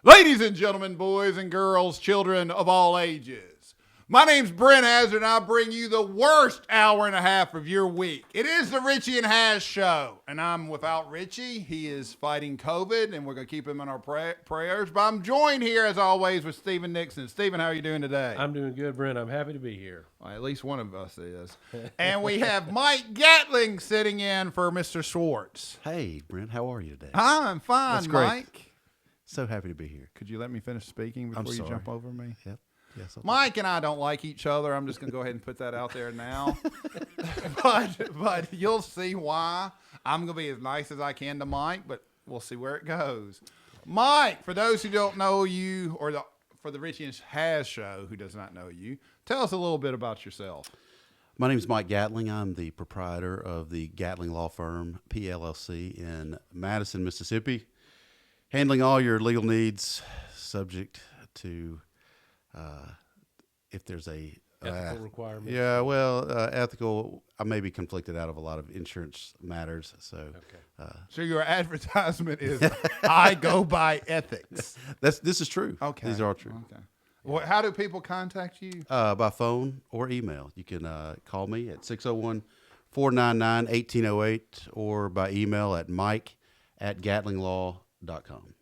Ladies and gentlemen, boys and girls, children of all ages, my name's Brent Hazz, and I bring you the worst hour and a half of your week. It is the Richie and Hazz Show, and I'm without Richie. He is fighting COVID, and we're going to keep him in our prayers. But I'm joined here, as always, with Stephen Nixon. Stephen, how are you doing today? I'm doing good, Brent. I'm happy to be here. Well, at least one of us is. And we have Mike Gatling sitting in for Mr. Schwartz. Hey, Brent, how are you today? I'm fine, That's great. Mike. So happy to be here. Could you let me finish speaking before you jump over me? Yep. Yes, Mike and I don't like each other. I'm just going to go ahead and put that out there now. but you'll see why. I'm going to be as nice as I can to Mike, but we'll see where it goes. Mike, for those who don't know you, or for the Richie and Hazz Show who does not know you, tell us a little bit about yourself. My name is Mike Gatling. I'm the proprietor of the Gatling Law Firm, PLLC, in Madison, Mississippi, handling all your legal needs subject to if there's a ethical requirement. Yeah, well, ethical. I may be conflicted out of a lot of insurance matters. So, Okay. So your advertisement is I go by ethics. This is true. Okay. These are all true. Okay. Well, how do people contact you? By phone or email. You can call me at 601-499-1808 or by email at mike@gatlinglaw.com.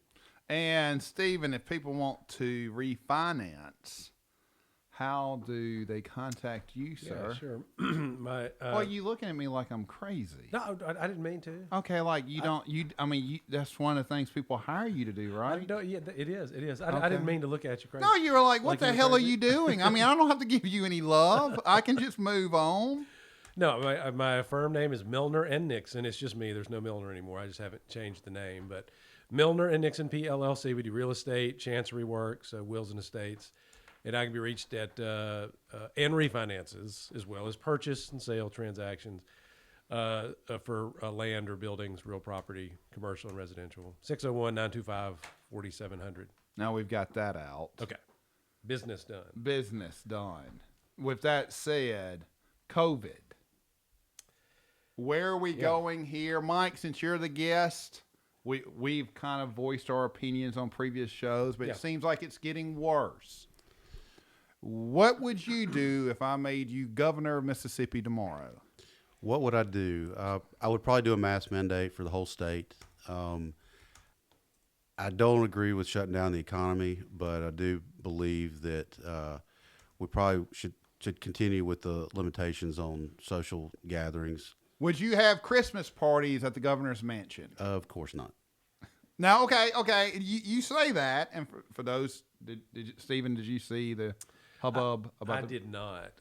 And Stephen, if people want to refinance, how do they contact you, sir? Yeah, sure. Well, are you looking at me like I'm crazy? No, I didn't mean to. Okay, like you don't. That's one of the things people hire you to do, right? No, yeah, it is. It is. I Okay. didn't mean to look at you crazy. No, you were like, what Like the you were hell are crazy? you doing? I don't have to give you any love. I can just move on. No, my firm name is Milner and Nixon. It's just me. There's no Milner anymore. I just haven't changed the name. But Milner and Nixon PLLC. We do real estate, chancery work, so wills and estates. And I can be reached at and refinances as well as purchase and sale transactions for land or buildings, real property, commercial and residential. 601-925-4700. Now we've got that out. Okay. Business done. Business done. With that said, COVID. Where are we going here? Mike, since you're the guest, we've kind of voiced our opinions on previous shows, but it seems like it's getting worse. What would you do if I made you governor of Mississippi tomorrow? What would I do? I would probably do a mask mandate for the whole state. I don't agree with shutting down the economy, but I do believe that we probably should continue with the limitations on social gatherings. Would you have Christmas parties at the governor's mansion? Of course not. Now, okay. You say that, and for those, Stephen, did you see the hubbub about I did not.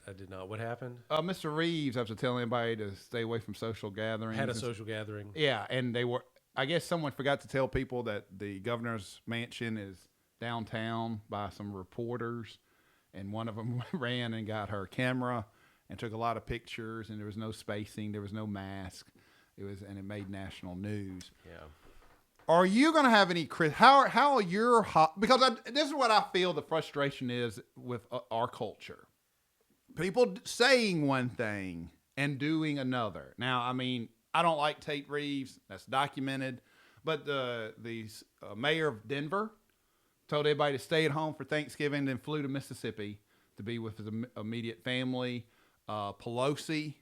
What happened? Mr. Reeves, after telling everybody to stay away from social gatherings. Had a social gathering. Yeah, and they were, I guess someone forgot to tell people that the governor's mansion is downtown by some reporters, and one of them ran and got her camera and took a lot of pictures, and there was no spacing, there was no mask. And it made national news. Yeah. Are you going to have any, how are your, because this is what I feel the frustration is with our culture. People saying one thing and doing another. Now, I don't like Tate Reeves. That's documented. But the mayor of Denver told everybody to stay at home for Thanksgiving, then flew to Mississippi to be with his immediate family. Pelosi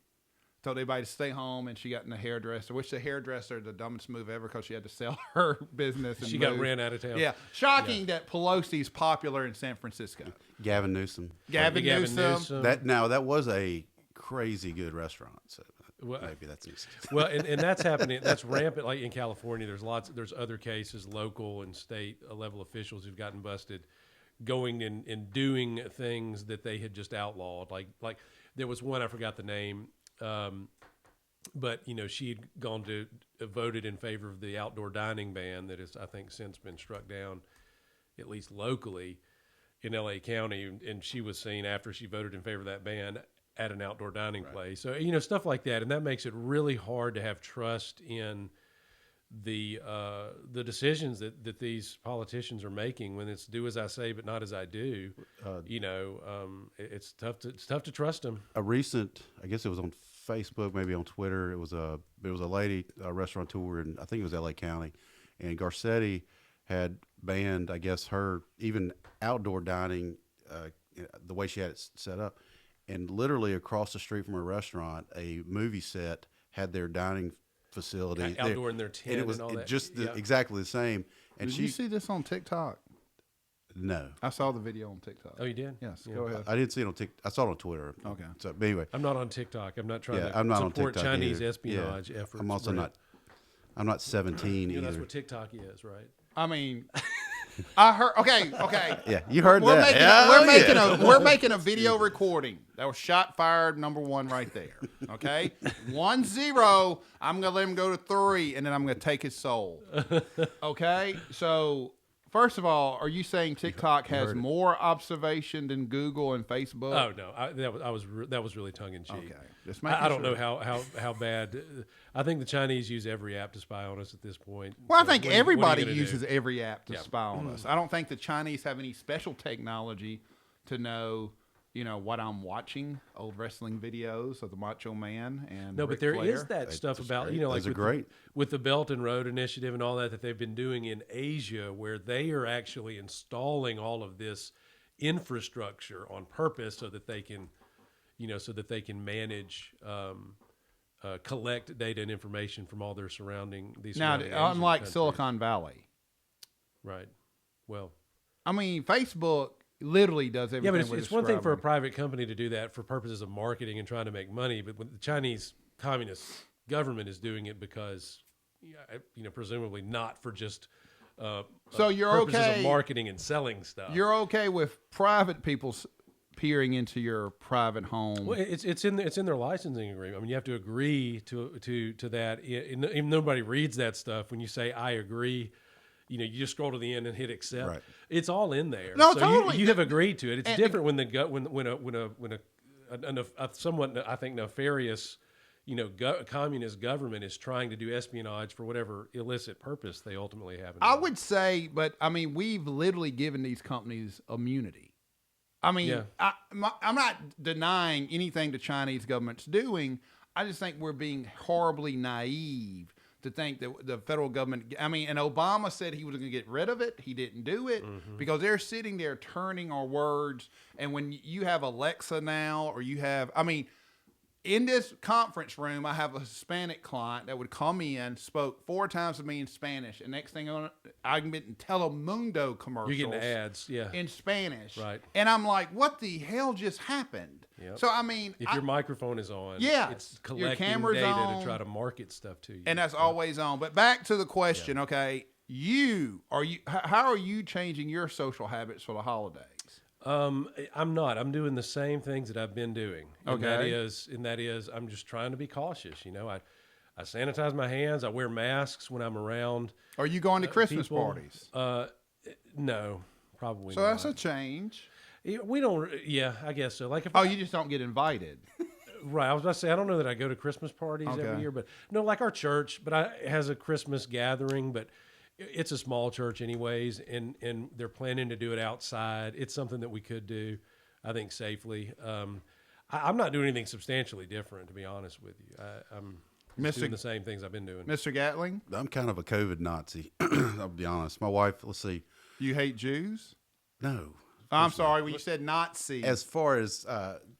told everybody to stay home, and she got in the hairdresser, which the hairdresser, the dumbest move ever, because she had to sell her business. And She got ran out of town. Yeah. Shocking that Pelosi's popular in San Francisco. Gavin Newsom. Gavin Newsom. That was a crazy good restaurant. So Well, maybe that's easy. Well, and that's happening. That's rampant. Like in California, there's other cases, local and state level officials who've gotten busted, going and doing things that they had just outlawed. Like there was one, I forgot the name, but she had gone to voted in favor of the outdoor dining ban that has, I think, since been struck down, at least locally in LA County, and she was seen after she voted in favor of that ban at an outdoor dining place. So, stuff like that. And that makes it really hard to have trust in the decisions that these politicians are making when it's do as I say, but not as I do. It's tough to trust them. A recent, I guess it was on Facebook, maybe on Twitter. It was a lady, a restaurateur, and I think it was LA County, and Garcetti had banned, I guess, her even outdoor dining, the way she had it set up. And literally across the street from her restaurant, a movie set had their dining facility outdoor in their tent, and it was all that. just exactly the same. And Did you see this on TikTok? No, I saw the video on TikTok. Oh, you did? Yes. Yeah. Go ahead. I didn't see it on TikTok. I saw it on Twitter. Okay. So, but anyway, I'm not on TikTok. I'm not trying to I'm not on support TikTok Chinese either. espionage efforts. I'm also Brett. I'm not 17 You know, either. that's what TikTok is, right? I mean, I heard. Okay. Yeah, you heard We're that. making we're making a video recording. That was shot fired number 1 right there. Okay, 1-0. I'm gonna let him go to 3, and then I'm gonna take his soul. Okay, so. First of all, are you saying TikTok has more observation than Google and Facebook? Oh no, that was really tongue in cheek. Okay, just making I don't sure. know how bad. I think the Chinese use every app to spy on us at this point. Well, I So think what are you everybody gonna uses do? every app to Yeah. spy on us. I don't think the Chinese have any special technology to know, what I'm watching, old wrestling videos of the Macho Man and No, but Ric there Flair. is that stuff That's about great. like Those are great. with the Belt and Road Initiative and all that they've been doing in Asia, where they are actually installing all of this infrastructure on purpose so that they can, manage, collect data and information from all their surrounding Now, Asian unlike countries. Silicon Valley, Right. Well, I mean, Facebook literally does everything. yeah, but we're it's one thing for a describing. private company to do that for purposes of marketing and trying to make money, but when the Chinese Communist government is doing it because, presumably not for just So you're purposes okay. of marketing and selling stuff. You're okay with private people peering into your private home. Well, it's in their licensing agreement. I mean, you have to agree to that. Even nobody reads that stuff. When you say I agree, you just scroll to the end and hit accept. Right. It's all in there. No, so totally. You have agreed to it. It's And- different when a somewhat, I think, nefarious, communist government is trying to do espionage for whatever illicit purpose they ultimately have. I would say, but I mean, we've literally given these companies immunity. I mean, Yeah. I'm not denying anything the Chinese government's doing. I just think we're being horribly naive to think that the federal government, and Obama said he was going to get rid of it. He didn't do it because they're sitting there turning our words. And when you have Alexa now, or you have, in this conference room, I have a Hispanic client that would come in, spoke 4 times to me in Spanish, and next thing I can get in Telemundo commercials. You're getting ads, yeah. In Spanish. Right. And I'm like, what the hell just happened? Yep. So, If your microphone is on, Yes, it's your collecting camera's data on. to try to market stuff to you. and that's always on. But back to the question, okay, how are you changing your social habits for the holidays? I'm not. I'm doing the same things that I've been doing. And Okay. that is, I'm just trying to be cautious. I sanitize my hands. I wear masks when I'm around. Are you going to Christmas people. parties? No, probably So not. that's a change. We don't. Yeah, I guess so. Like if Oh, you just don't get invited. right, I was about to say I don't know that I go to Christmas parties Okay. every year, but no, like our church, has a Christmas gathering, but it's a small church anyways, and they're planning to do it outside. It's something that we could do, I think, safely. I'm not doing anything substantially different, to be honest with you. I'm just doing the same things I've been doing. Mr. Gatling, I'm kind of a COVID Nazi. I'll be honest. My wife, let's see. you hate Jews? No. I'm sorry, when you said Nazi, As far as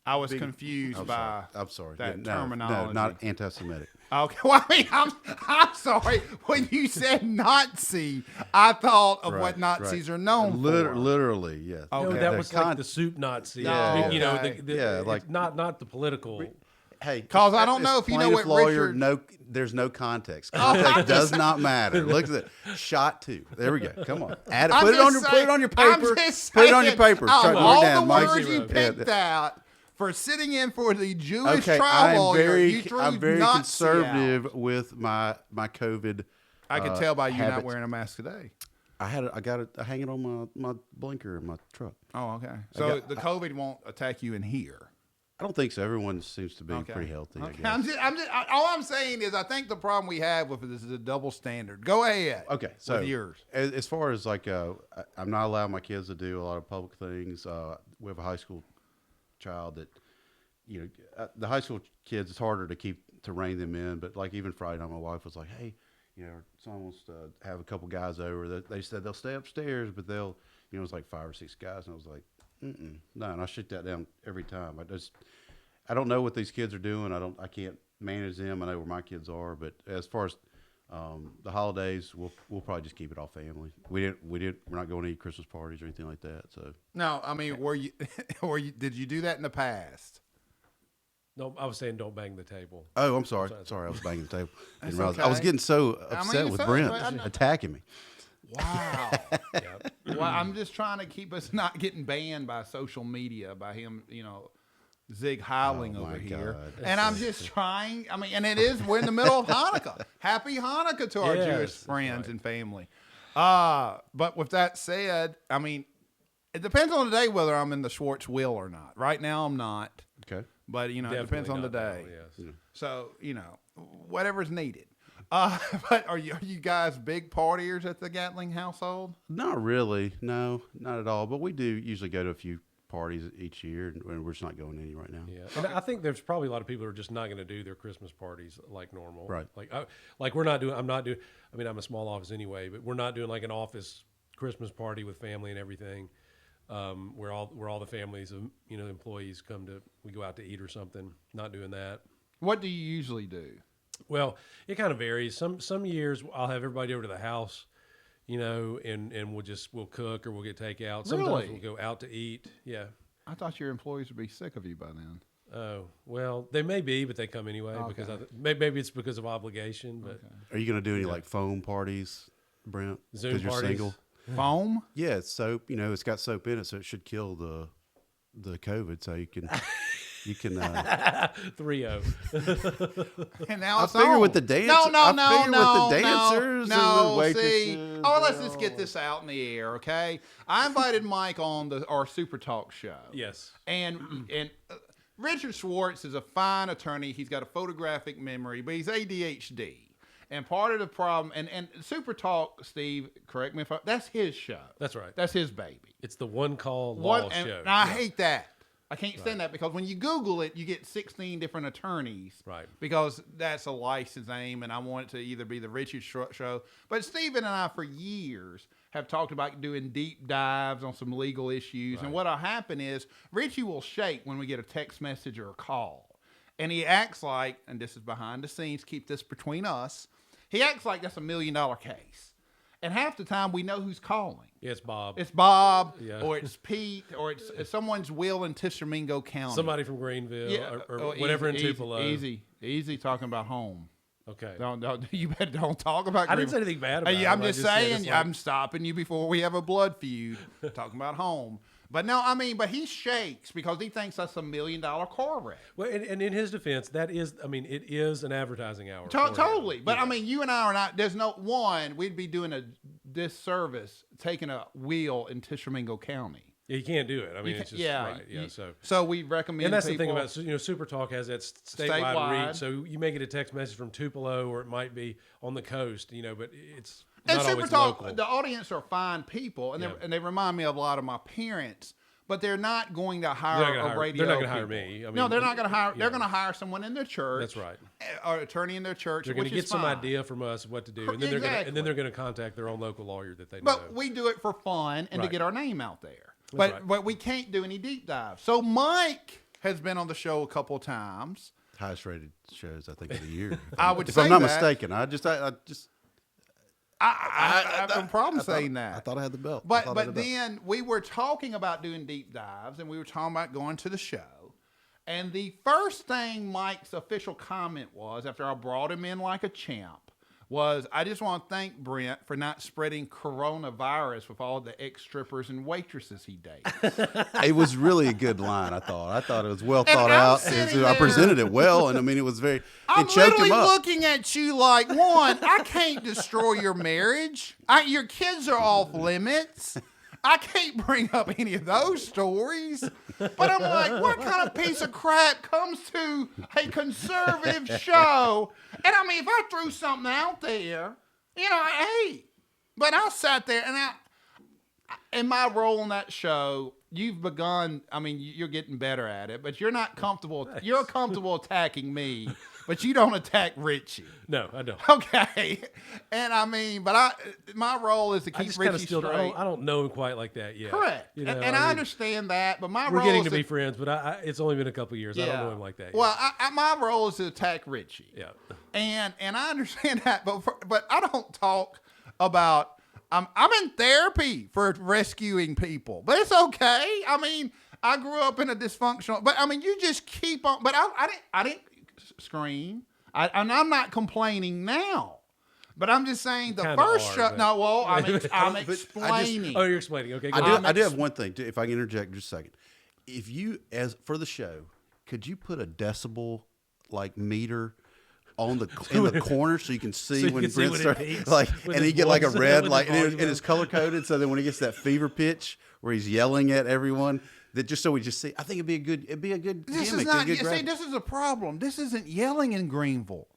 I was confused I'm by sorry. I'm sorry. that No, terminology. No, not anti-Semitic. Okay, well, I'm sorry. When you said Nazi, I thought of what Right, Nazis right. are known for. Literally, yes. Okay. No, Yeah, that The was like con- the soup Nazi. No, You know, okay. the like- not the political. Hey, 'Cause I don't know as if you know what plaintiff lawyer, Richard- No, there's no context. Context does not matter. Look at that. Shot 2. There we go. Come on. Add it. I'm Put it on your. just Put it on your saying- paper. I'm just Put it on your saying, paper. out Start of write all down. the Mike words you Zero. picked out for sitting in for the Jewish Okay, trial lawyer, you threw I'm very Nazi conservative out. with my COVID. I could tell by you not habits. wearing a mask today. I got it hanging on my blinker in my truck. Oh, okay. So the COVID won't attack you in here. I don't think so. Everyone seems to be pretty healthy. I guess. All I'm saying is I think the problem we have with this is a double standard. Go ahead. Okay, so with yours. as far as like, I'm not allowing my kids to do a lot of public things. We have a high school child that, the high school kids, it's harder to rein them in. But like even Friday night, my wife was like, "Hey, someone wants to have a couple guys over. They said they'll stay upstairs, but they'll, it's like 5 or 6 guys, and I was like, no, and I shoot that down every time. I don't know what these kids are doing. I can't manage them. I know where my kids are, but as far as the holidays, we'll probably just keep it all family. We're not going to eat Christmas parties or anything like that. So No, I mean, did you do that in the past? No, I was saying don't bang the table. Oh, I'm sorry. Sorry, I was banging the table. That's I was okay. getting so upset with Brent attacking me. Wow. Yeah. Well, I'm just trying to keep us not getting banned by social media by him, Zig Heiling over here. God. And I'm just trying. I mean, and we're in the middle of Hanukkah. Happy Hanukkah to our Yes, Jewish that's friends right. and family. But with that said, I mean, it depends on the day whether I'm in the Schwartz wheel or not. Right now, I'm not. Okay. But, it Definitely depends on the not now, day. yes. So, whatever's needed. But are you guys big partiers at the Gatling household? Not really. No, not at all. But we do usually go to a few parties each year, and we're just not going any right now. Yeah, and I think there's probably a lot of people who are just not going to do their Christmas parties like normal. Right. Like we're not doing. I'm not doing. I mean, I'm a small office anyway, but we're not doing like an office Christmas party with family and everything. Where all the families of employees we go out to eat or something. Not doing that. What do you usually do? Well, it kind of varies. Some years I'll have everybody over to the house, and we'll cook or we'll get takeout. Sometimes Really? we'll go out to eat. Yeah. I thought your employees would be sick of you by then. Oh, well, they may be, but they come anyway because maybe it's because of obligation. But Are you going to do any like foam parties, Brent? Zoom 'Cause you're parties? single. Foam? Yeah, it's soap. It's got soap in it, so it should kill the COVID. So you can 3-0. And now I it's figure on. with the dance. No, I figure no, with the dancers no. and the waitresses. See, let's just get this out in the air, okay? I invited Mike on our Super Talk show. Yes. And Richard Schwartz is a fine attorney. He's got a photographic memory, but he's ADHD. And part of the problem, and Super Talk, Steve, correct me if that's his show. That's right. That's his baby. It's the one call law And show. I hate that. I can't stand that because when you Google it, you get 16 different attorneys. Right. Because that's a license name, and I want it to either be the Richie show. But Stephen and I, for years, have talked about doing deep dives on some legal issues. Right. And what'll happen is Richie will shake when we get a text message or a call. And he acts like, and this is behind the scenes, keep this between us, he acts like that's $1 million case. And half the time we know who's calling. Yeah, it's Bob. It's Bob, Yeah. or it's Pete, or it's someone's will in Tishomingo County. Somebody from Greenville or oh, whatever easy, in Tupelo. Easy talking about home. Okay. Don't you better don't talk about. I didn't say anything bad about it. I'm I just said saying. it's like- I'm stopping you before we have a blood feud. Talking about home. But no, I mean, but he shakes because he thinks that's $1 million car wreck. Well, and in his defense, it is an advertising hour. for him. Totally. But Yeah. I mean, you and I are not, there's no one, we'd be doing a disservice taking a wheel in Tishomingo County. Yeah, you can't do it. I mean, You it's can- just right. Yeah, So we recommend and that's people, the thing about Super Talk has that statewide Statewide. reach. So you may get a text message from Tupelo, or it might be on the coast. But it's and not Super always Talk, local. the audience are fine people, and, Yeah. they remind me of a lot of my parents, but they're not going to hire They're not gonna a hire- radio they're not gonna hire people. me. I No, mean, they're not going to hire, yeah. they're going to hire someone in their church. That's right. Or attorney in their church, They're going which to get is some fine. idea from us of what to do, and Exactly. then they're going to contact their own local lawyer that they know. But we do it for fun and to Right. get our name out there. That's right. But we can't do any deep dives. So Mike has been on the show a couple of times. Highest rated shows I think of the year. I would if say I'm not that. mistaken. I just I have no problem saying that. I thought I had the belt. I But thought I had the belt. then we were talking about doing deep dives, and we were talking about going to the show. And the first thing Mike's official comment was, after I brought him in like a champ, was, I just want to thank Brent for not spreading coronavirus with all the ex-strippers and waitresses he dates. It was really a good line. I thought it was well And thought I'm out. sitting I there- presented it well, and I mean it was very. I'm it choked literally him up. looking at you like, one, I can't destroy your marriage. Your kids are off limits. I can't bring up any of those stories. But I'm like, what kind of piece of crap comes to a conservative show? And I mean, if I threw something out there, hey. But I sat there, and in my role in that show, you've begun, I mean, you're getting better at it, but you're not comfortable. You're comfortable attacking me but you don't attack Richie. No, I don't. Okay. And I mean, but my role is to I keep just kind of Richie still straight. I don't know him quite like that yet. Correct. You know, and I understand that, but my we're role getting is to be friends, but it's only been a couple of years. I don't know him like that yet. Well, my role is to attack Richie. Yeah. And I understand that, but I don't talk about. I'm in therapy for rescuing people, but it's okay. I mean, I grew up in a dysfunctional, but I mean, you just keep on. But I didn't scream. And I'm not complaining now. But I'm just saying the first show. No, well, I'm explaining. You're explaining. Okay, I do have one thing, if I can interject just a second. If you, as for the show, could you put a decibel meter in the corner so you can see when Brent starts and he get like a red and it's color coded, so then when he gets that fever pitch where he's yelling at everyone, that just so we just see. I think it'd be a good This gimmick. is not. This is a problem. This isn't yelling in Greenville.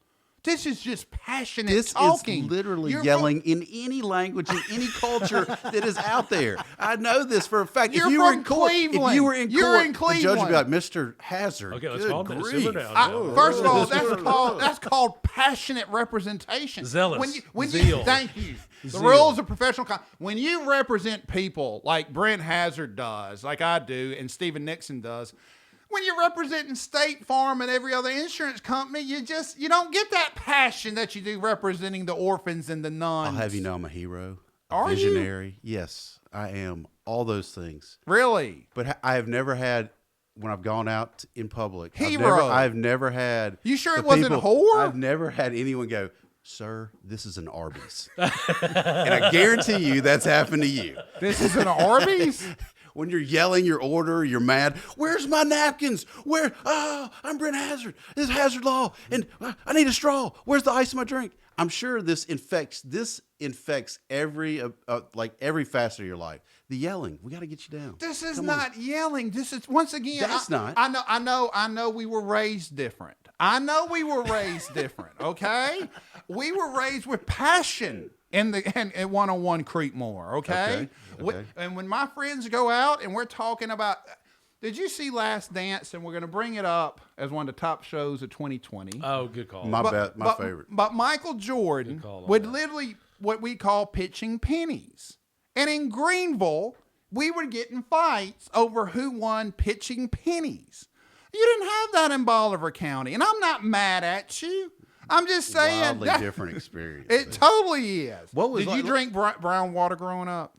This is just passionate talking. This is literally yelling in any language, in any culture that is out there. I know this for a fact. You're from Cleveland. If you were in court, the judge would be like, Mr. Hazard. Okay, let's calm down. Simmer down. First of all, that's called passionate representation. Zealous. Zeal. Thank you. The rules of professional. When you represent people like Brent Hazard does, like I do, and Stephen Nixon does. When you're representing State Farm and every other insurance company, you don't get that passion that you do representing the orphans and the nuns. I'll have you know I'm a hero. Are you? Visionary. Yes, I am. All those things. Really? But I have never had, when I've gone out in public, Hero. I've never had. You sure it wasn't a whore? I've never had anyone go, sir, this is an Arby's. And I guarantee you that's happened to you. This is an Arby's? When you're yelling your order, you're mad. Where's my napkins? Where? Oh, I'm Brent Hazard. This is Hazard Law, and I need a straw. Where's the ice in my drink? I'm sure this infects every every facet of your life. The yelling, we got to get you down. This is not yelling. This is once again. That's not. I know. We were raised different. Okay, we were raised with passion. In 101 Creekmore, okay? And when my friends go out and we're talking about, did you see Last Dance? And we're going to bring it up as one of the top shows of 2020. Oh, good call. My favorite. But Michael Jordan would literally what we call pitching pennies. And in Greenville, we were getting fights over who won pitching pennies. You didn't have that in Bolivar County. And I'm not mad at you. I'm just saying. Wildly different experience. It totally is. Did you drink brown water growing up?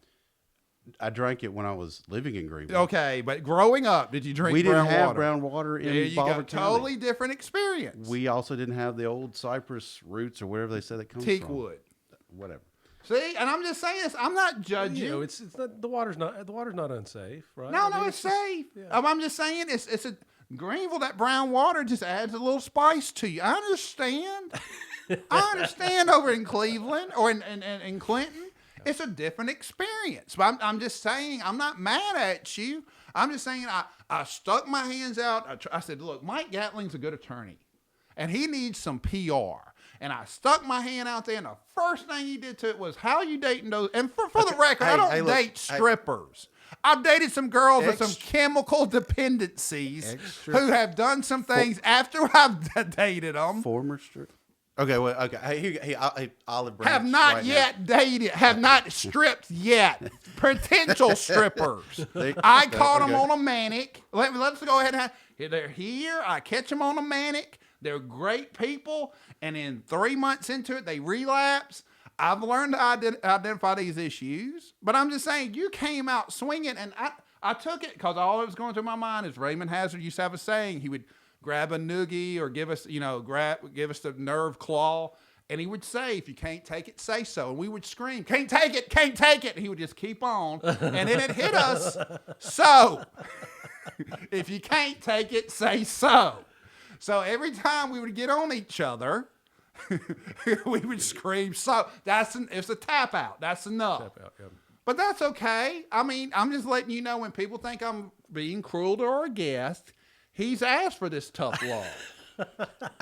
I drank it when I was living in Greenville. Okay, but growing up, did you drink brown water? We didn't have brown water in Bolivar County. Totally different experience. We also didn't have the old cypress roots or wherever they said it comes Teak from. wood. Whatever. See, and I'm just saying this. I'm not judging. You know, it's not, the water's not unsafe, right? No, it's safe. Yeah. I'm just saying it's a Greenville. That brown water just adds a little spice to you. I understand. I understand over in Cleveland or in Clinton. It's a different experience. But I'm just saying, I'm not mad at you. I'm just saying I stuck my hands out. I said, look, Mike Gatling's a good attorney, and he needs some PR. And I stuck my hand out there, and the first thing he did to it was, how you dating those? And for the record, I don't date strippers. I've dated some girls with some chemical dependencies who have done some things after I've dated them. Former stripper. Okay, well, okay. Hey, Olive Branch. Have not yet dated. Have not stripped yet. Potential strippers. I caught them on a manic. Let's go ahead and they're here. I catch them on a manic. They're great people, and in 3 months into it, they relapse. I've learned to identify these issues, but I'm just saying, you came out swinging, and I took it because all that was going through my mind is Raymond Hazard used to have a saying. He would grab a noogie or give us the nerve claw, and he would say, if you can't take it, say so. And we would scream, can't take it, can't take it. And he would just keep on, and then it hit us. So, if you can't take it, say so. So every time we would get on each other, we would scream. So it's a tap out. That's enough. Tap out, yeah. But that's okay. I mean, I'm just letting you know when people think I'm being cruel to our guest, he's asked for this tough law.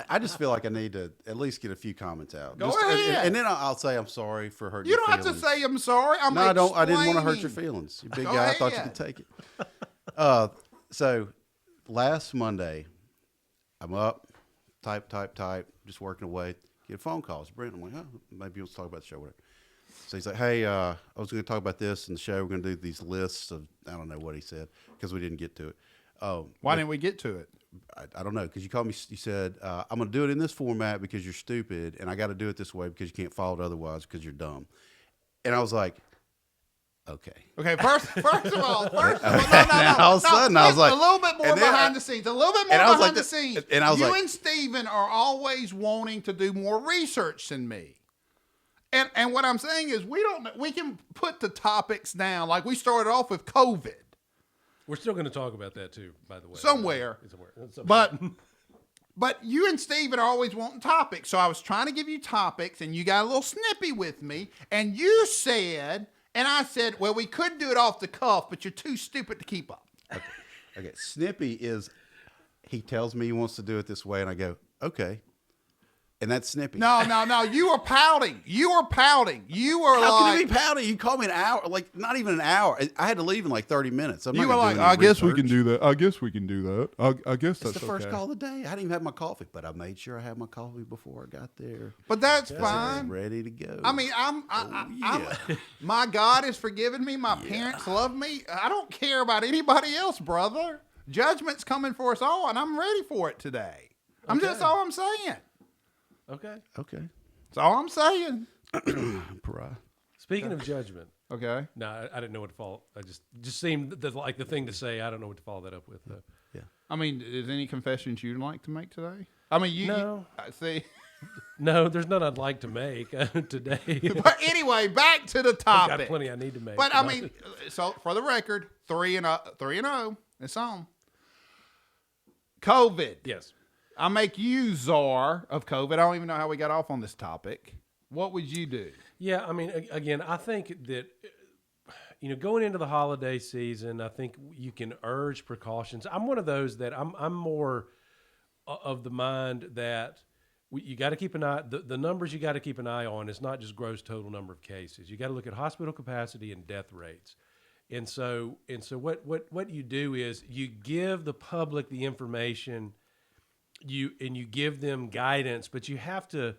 I just feel like I need to at least get a few comments out. Go ahead. And then I'll say I'm sorry for hurting your feelings. You don't have to say I'm sorry. No, I don't. I didn't want to hurt your feelings. You big guy. I thought you could take it. So last Monday, I'm up, type, just working away. Get a phone call. It's Brent. I'm like, oh, maybe let's talk about the show. Whatever. So he's like, hey, I was going to talk about this in the show. We're going to do these lists of, I don't know what he said because we didn't get to it. Why didn't we get to it? I don't know, because you called me, you said, I'm going to do it in this format because you're stupid, and I got to do it this way because you can't follow it otherwise because you're dumb. And I was like, okay. Okay, first of all, no. All of a sudden, I was like, a little bit more behind the scenes. A little bit more behind the scenes. And I was you like, and Steven are always wanting to do more research than me. And what I'm saying is we can put the topics down. Like we started off with COVID. We're still going to talk about that too, by the way. Somewhere. But you and Steven are always wanting topics. So I was trying to give you topics, and you got a little snippy with me. And you said, and I said, well, we could do it off the cuff, but you're too stupid to keep up. Okay. Snippy is, he tells me he wants to do it this way, and I go, okay. And that's snippy. No. You were pouting. You were How like, can it be pouting? You called me an hour, like not even an hour. I had to leave in like 30 minutes. You were like, I guess we can do that. I guess we can do that. I guess that's the first call of the day. I hadn't even had my coffee, but I made sure I had my coffee before I got there. But that's I fine. was ready to go. I mean, I'm my God has forgiven me. My parents love me. I don't care about anybody else, brother. Judgment's coming for us all, and I'm ready for it today. That's all I'm saying. Okay. That's all I'm saying. Speaking of judgment. Okay. No, I didn't know what to follow. I just seemed like the thing to say. I don't know what to follow that up with, though. Yeah. I mean, is any confessions you'd like to make today? I mean, No. See. No, there's none I'd like to make today. But anyway, back to the topic. I've got plenty I need to make. But I mean, so for the record, 3-0. It's on. COVID. Yes. I make you czar of COVID. I don't even know how we got off on this topic. What would you do? Yeah, I mean, again, I think that, going into the holiday season, I think you can urge precautions. I'm one of those that I'm more of the mind that you got to keep an eye. The numbers you got to keep an eye on is not just gross total number of cases. You got to look at hospital capacity and death rates. And so what you do is you give the public the information. You give them guidance, but you have to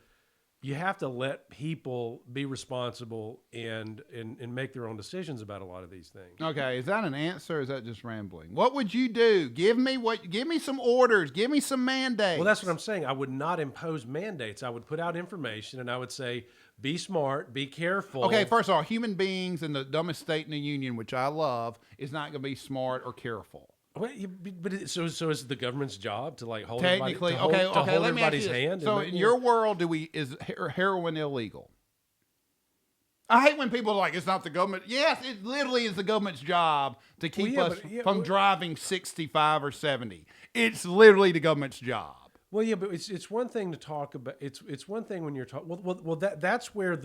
let people be responsible and make their own decisions about a lot of these things. Okay, is that an answer or is that just rambling? What would you do? Give me some orders, give me some mandates. Well, that's what I'm saying. I would not impose mandates. I would put out information and I would say, be smart, be careful. Okay, first of all, human beings in the dumbest state in the union, which I love, is not going to be smart or careful. Well, so is the government's job to hold technically everybody, hold everybody's hand? So in your world, is heroin illegal? I hate when people are like, it's not the government. Yes, it literally is the government's job to keep us from driving 65 or 70. It's literally the government's job. Well, yeah, but it's one thing to talk about. It's one thing when you're talking. Well, that's where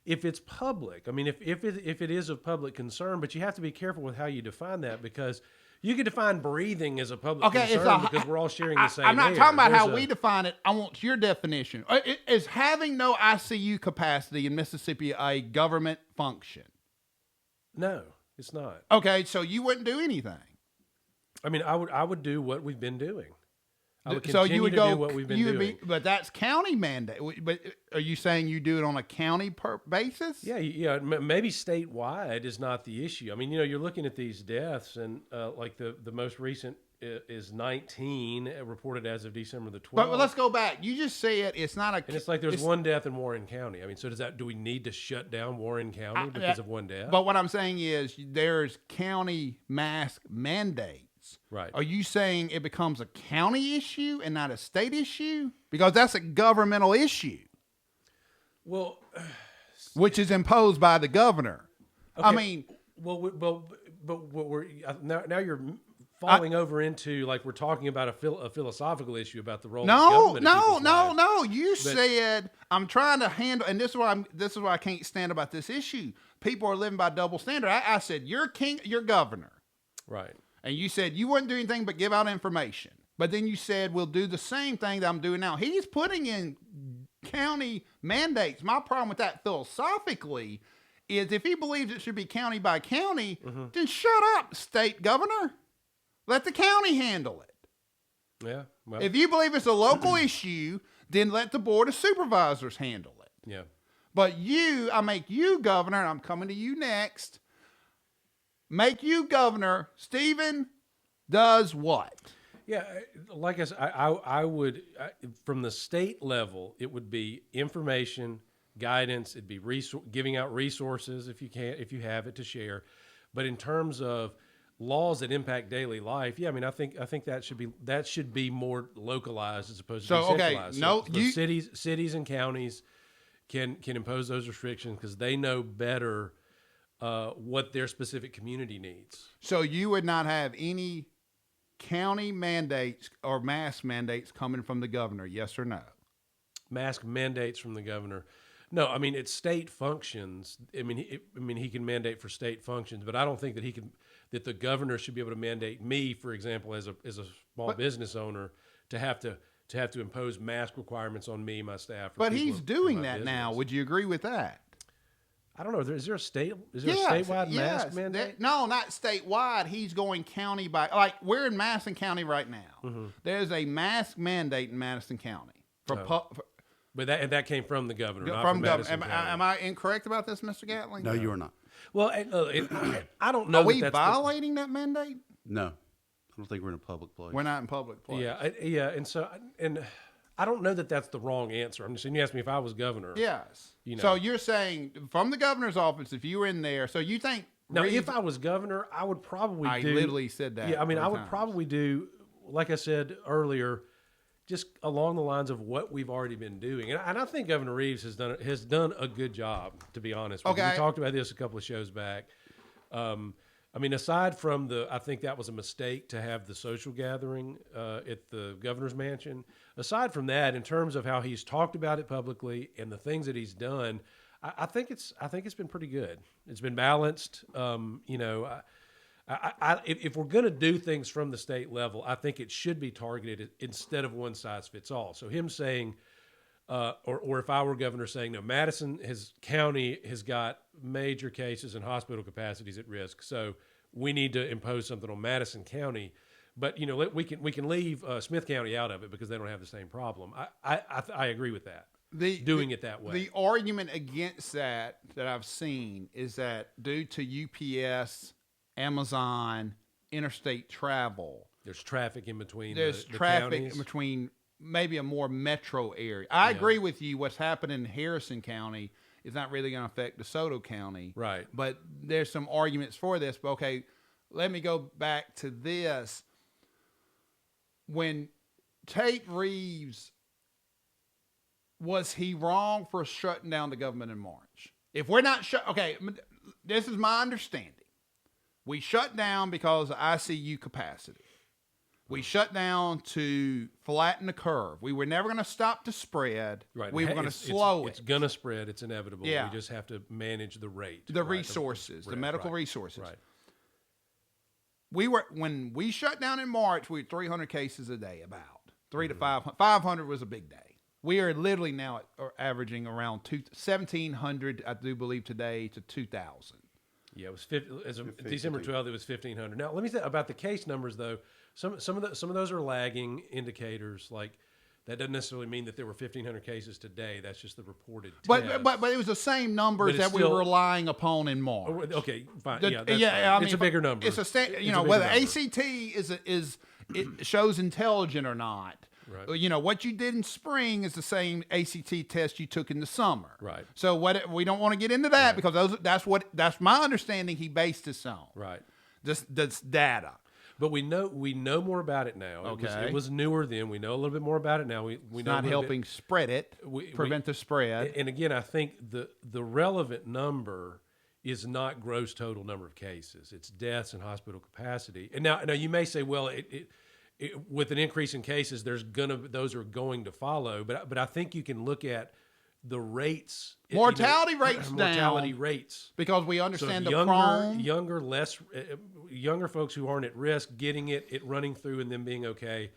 if it's public. I mean, if it is of public concern, but you have to be careful with how you define that because. You could define breathing as a public concern because we're all sharing the same air. I'm not talking about how we define it. I want your definition. Is having no ICU capacity in Mississippi a government function? No, it's not. Okay, so you wouldn't do anything. I mean, I would do what we've been doing. I would so you would go, do what we've been doing. But that's county mandate. But are you saying you do it on a county basis? Yeah. Maybe statewide is not the issue. I mean, you're looking at these deaths, and like the most recent is 19 reported as of December the 12th. But let's go back. You just said it's not a. And it's like there's one death in Warren County. I mean, so do we need to shut down Warren County because of one death? But what I'm saying is there's county mask mandates. Right. Are you saying it becomes a county issue and not a state issue? Because that's a governmental issue. Well, which is imposed by the governor. Okay. I mean, but we're now you're falling over into like we're talking about a philosophical issue about the role of government. No. You said I'm trying to handle, and this is why I can't stand about this issue. People are living by double standard. I said you're king, you're governor, right? And you said you wouldn't do anything but give out information. But then you said we'll do the same thing that I'm doing now. He's putting in county mandates. My problem with that philosophically is if he believes it should be county by county, then shut up, state governor. Let the county handle it. Yeah. Well, If you believe it's a local issue, then let the Board of Supervisors handle it. yeah. But I make you governor, and I'm coming to you next. Make you governor. Stephen does what? Yeah, like I said, I would, from the state level, it would be information, guidance. It'd be giving out resources if you have it to share. But in terms of laws that impact daily life, yeah, I mean, I think that should be more localized as opposed to decentralized. Cities and counties can impose those restrictions because they know better what their specific community needs. So you would not have any county mandates or mask mandates coming from the governor, yes or no? Mask mandates from the governor. No, I mean, it's state functions. I mean, he can mandate for state functions, but I don't think that the governor should be able to mandate me, for example, as a small business owner, to have to impose mask requirements on me, my staff. But he's doing that now. Would you agree with that? I don't know. Is there a statewide mask mandate? No, not statewide. He's going county by, like we're in Madison County right now. Mm-hmm. There's a mask mandate in Madison County but that came from the governor, not from Madison governor. County. Am I incorrect about this, Mr. Gatling? No, you are not. Well, I don't know. Are we violating that mandate? No, I don't think we're in a public place. We're not in public place. Yeah, and I don't know that that's the wrong answer. I'm just saying, you asked me if I was governor. Yes. You know. So you're saying from the governor's office, if you were in there, so you think... Now, if I was governor, I would probably I literally said that. Yeah, I mean, I would probably do, like I said earlier, just along the lines of what we've already been doing. And I think Governor Reeves has done a good job, to be honest. Okay. We talked about this a couple of shows back. I mean, aside from I think that was a mistake to have the social gathering at the governor's mansion. Aside from that, in terms of how he's talked about it publicly and the things that he's done, I think it's been pretty good. It's been balanced. If we're going to do things from the state level, I think it should be targeted instead of one size fits all. So him saying, or if I were governor saying, no, Madison County has got major cases and hospital capacities at risk, so we need to impose something on Madison County. But we can leave Smith County out of it because they don't have the same problem. I agree with that. Doing it that way. The argument against that I've seen is that due to UPS, Amazon, interstate travel, there's traffic in between. There's the traffic counties. in between maybe a more metro area. I agree with you. What's happening in Harrison County is not really going to affect DeSoto County. Right. But there's some arguments for this. But okay, let me go back to this. When Tate Reeves, was he wrong for shutting down the government in March? If we're not okay, this is my understanding. We shut down because of ICU capacity. We shut down to flatten the curve. We were never going to stop the spread. Right. We were going to slow it. It's going to spread. It's inevitable. Yeah. We just have to manage the rate. The resources, the medical resources. Right. When we shut down in March, we had 300 cases a day, about 300 to 500. 500 was a big day. We are literally now averaging around 1,700, I do believe, today to 2,000. Yeah, it was December 12th. It was 1,500. Now, let me say about the case numbers, though. Some of those are lagging indicators. Like that doesn't necessarily mean that there were 1,500 cases today. That's just the reported. But it was the same numbers that we were relying upon in March. Okay, fine. Fine. I mean, it's a bigger number. It's whether ACT it shows intelligent or not. Right. What you did in spring is the same ACT test you took in the summer. Right. So we don't want to get into that because that's my understanding. He based this on. Right. That's data. But we know more about it now. Okay. It was newer then. We know a little bit more about it now. We know not helping spread it, prevent the spread. And again, I think the relevant number is not gross total number of cases. It's deaths and hospital capacity. And now you may say, well, with an increase in cases, those are going to follow. But I think you can look at the rates, mortality rates, because we understand the younger folks who aren't at risk getting it running through and them being okay.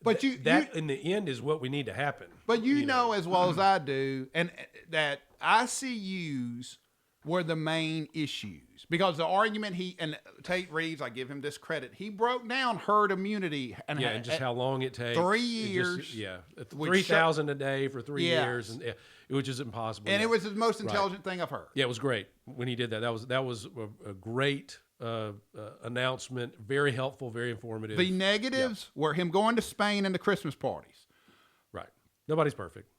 But in the end is what we need to happen. But you know as well as I do, and that ICUs were the main issues? Because the argument and Tate Reeves, I give him this credit, he broke down herd immunity and and just how long it takes. 3 years. 3,000 a day for 3 years, and which is impossible. And it was the most intelligent thing I've heard. Yeah, it was great when he did that. That was a great announcement. Very helpful, very informative. The negatives were him going to Spain and the Christmas parties. Right. Nobody's perfect.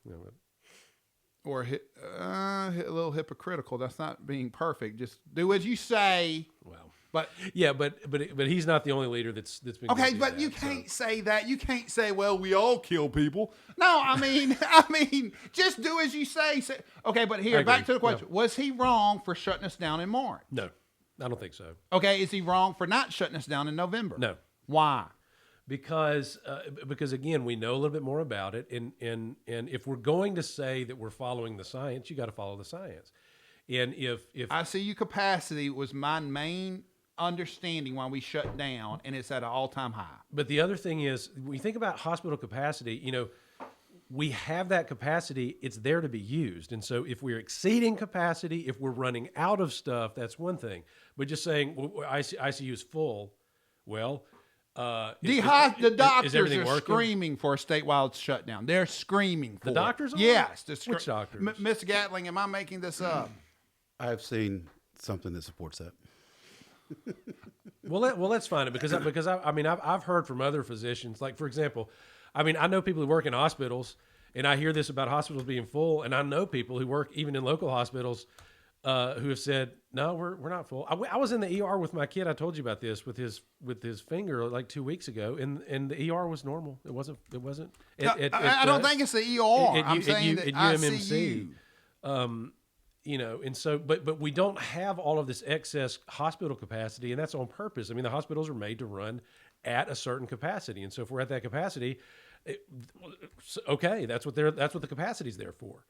Or a little hypocritical. That's not being perfect. Just do as you say. Well, but he's not the only leader that's been okay. But you can't say that. You can't say, "Well, we all kill people." No, I mean, just do as you say. Okay, but here, back to the question: was he wrong for shutting us down in March? No, I don't think so. Okay, is he wrong for not shutting us down in November? No. Why? Because again, we know a little bit more about it, and if we're going to say that we're following the science, you got to follow the science. And if ICU capacity was my main understanding why we shut down, and it's at an all-time high. But the other thing is, when you think about hospital capacity, we have that capacity. It's there to be used, and so if we're exceeding capacity, if we're running out of stuff, that's one thing. But just saying ICU is full, well. The doctors are screaming for a statewide shutdown. They're screaming for the doctors. Yes, which doctors? Miss Gatling, am I making this up? I have seen something that supports that. Well, let's find it because I've heard from other physicians. Like, for example, I know people who work in hospitals, and I hear this about hospitals being full, and I know people who work even in local hospitals who have said, no, we're not full. I was in the ER with my kid. I told you about this with his finger like 2 weeks ago, and the ER was normal. It wasn't. I don't think it's the ER. I'm saying that UMMC. And so, but we don't have all of this excess hospital capacity, and that's on purpose. I mean, the hospitals are made to run at a certain capacity, and so if we're at that capacity, that's what the capacity is there for.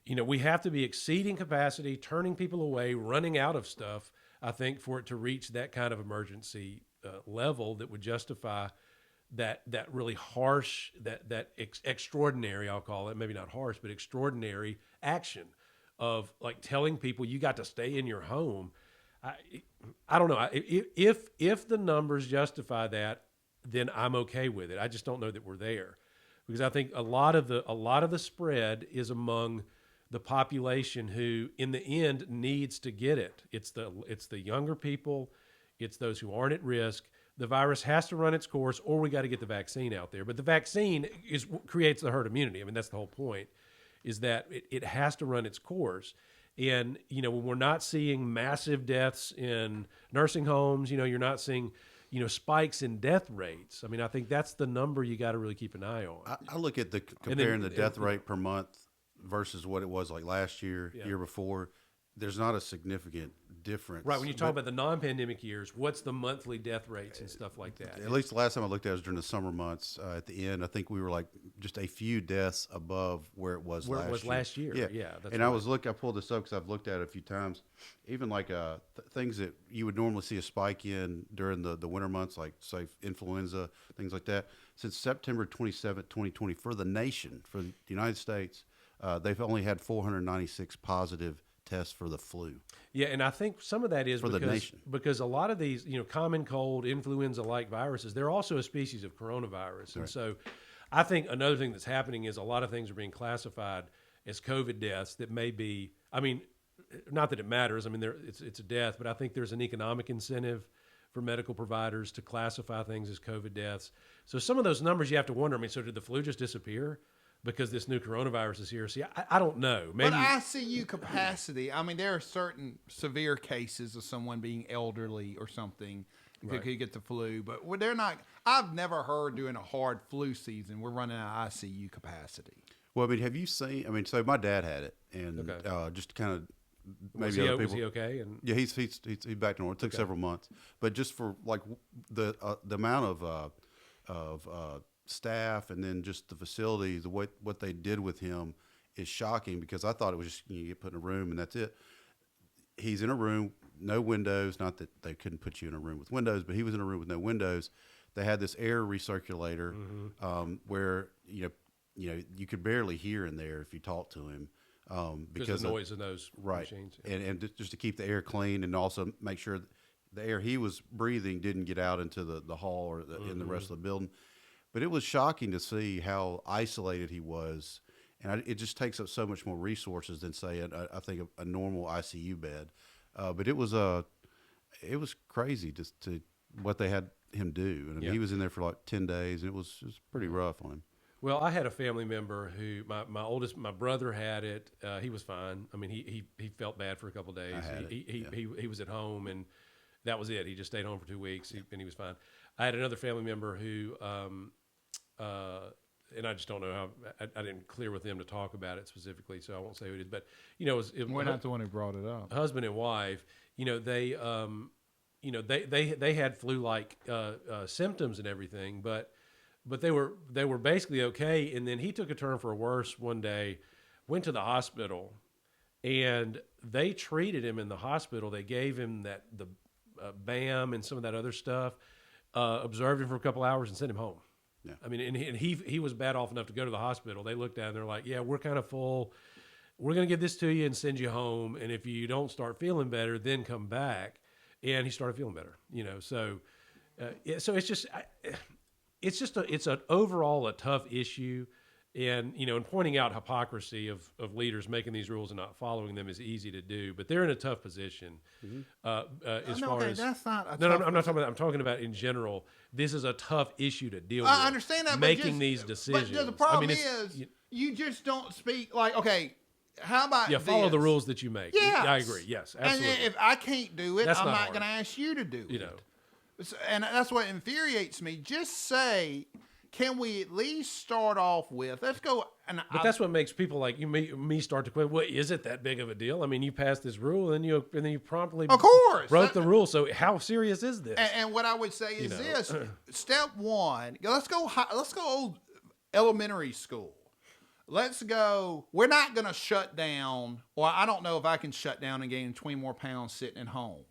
We have to be exceeding capacity, turning people away, running out of stuff, I think, for it to reach that kind of emergency level that would justify that really harsh, extraordinary, I'll call it, maybe not harsh, but extraordinary action of like telling people you got to stay in your home. I don't know. If the numbers justify that, then I'm okay with it. I just don't know that we're there, because I think a lot of the spread is among the population who, in the end, needs to get it. It's the younger people. It's those who aren't at risk. The virus has to run its course, or we got to get the vaccine out there. But the vaccine creates the herd immunity. I mean, that's the whole point, is that it has to run its course. And, when we're not seeing massive deaths in nursing homes, you're not seeing, spikes in death rates. I mean, I think that's the number you got to really keep an eye on. I look at comparing the death rate per month versus what it was like last year, year before. There's not a significant difference. Right. When you talk about the non-pandemic years, what's the monthly death rates and stuff like that? At least the last time I looked at it was during the summer months. At the end, I think we were like just a few deaths above where it was last year. Yeah. That's and right. I pulled this up because I've looked at it a few times. Even like things that you would normally see a spike in during the winter months, like say influenza, things like that. Since September 27, 2020, for the nation, for the United States, they've only had 496 positive tests for the flu. Yeah, and I think some of that is because a lot of these, common cold, influenza-like viruses, they're also a species of coronavirus. Right. And so I think another thing that's happening is a lot of things are being classified as COVID deaths that may be, not that it matters. I mean, it's a death, but I think there's an economic incentive for medical providers to classify things as COVID deaths. So some of those numbers you have to wonder, so did the flu just disappear because this new coronavirus is here? See, I don't know. Maybe. But ICU capacity, there are certain severe cases of someone being elderly or something who could get the flu, but they're not. I've never heard during a hard flu season we're running out of ICU capacity. Well, have you seen, so my dad had it, and just kind of maybe other people. Was he okay? And yeah, he's back to normal. It took several months, but just for like the amount of staff and then just the facilities, what they did with him is shocking, because I thought it was just you get put in a room and that's it. He's in a room, no windows. Not that they couldn't put you in a room with windows, but he was in a room with no windows. They had this air recirculator where you could barely hear in there if you talked to him. because the noise in those machines. Yeah. And just to keep the air clean, and also make sure the air he was breathing didn't get out into the hall or in the rest of the building. But it was shocking to see how isolated he was, and it just takes up so much more resources than, say, I think a normal ICU bed. But it was crazy to what they had him do. And I mean, he was in there for like 10 days, and it was pretty rough on him. Well, I had a family member who my brother had it. He was fine. I mean, he felt bad for a couple of days. He was at home, and that was it. He just stayed home for 2 weeks, and he was fine. I had another family member who, and I just don't know how. I didn't clear with them to talk about it specifically, so I won't say who it is. But we're not the one who brought it up. Husband and wife. They had flu-like symptoms and everything, but they were basically okay. And then he took a turn for worse one day, went to the hospital, and they treated him in the hospital. They gave him the BAM and some of that other stuff, observed him for a couple hours, and sent him home. Yeah. I mean, and he was bad off enough to go to the hospital. They looked at him and they're like, yeah, we're kind of full. We're going to give this to you and send you home. And if you don't start feeling better, then come back. And he started feeling better, So, so it's an overall a tough issue. And, and pointing out hypocrisy of leaders making these rules and not following them is easy to do, but they're in a tough position. As far as that's not I'm not talking about that. I'm talking about in general. This is a tough issue to deal with. I understand that, making these decisions. But the problem is you just don't speak like, okay, how about follow the rules that you make. Yes. I agree. Yes, absolutely. And if I can't do it, I'm not going to ask you to do it. And that's what infuriates me. Just say, can we at least start off with, let's go. But that's what makes people like me start to quit. Well, is it that big of a deal? I mean, you passed this rule and then you promptly broke the rule. So how serious is this? And what I would say is this: step one, let's go elementary school. Let's go. We're not going to shut down, or I don't know if I can shut down and gain 20 more pounds sitting at home.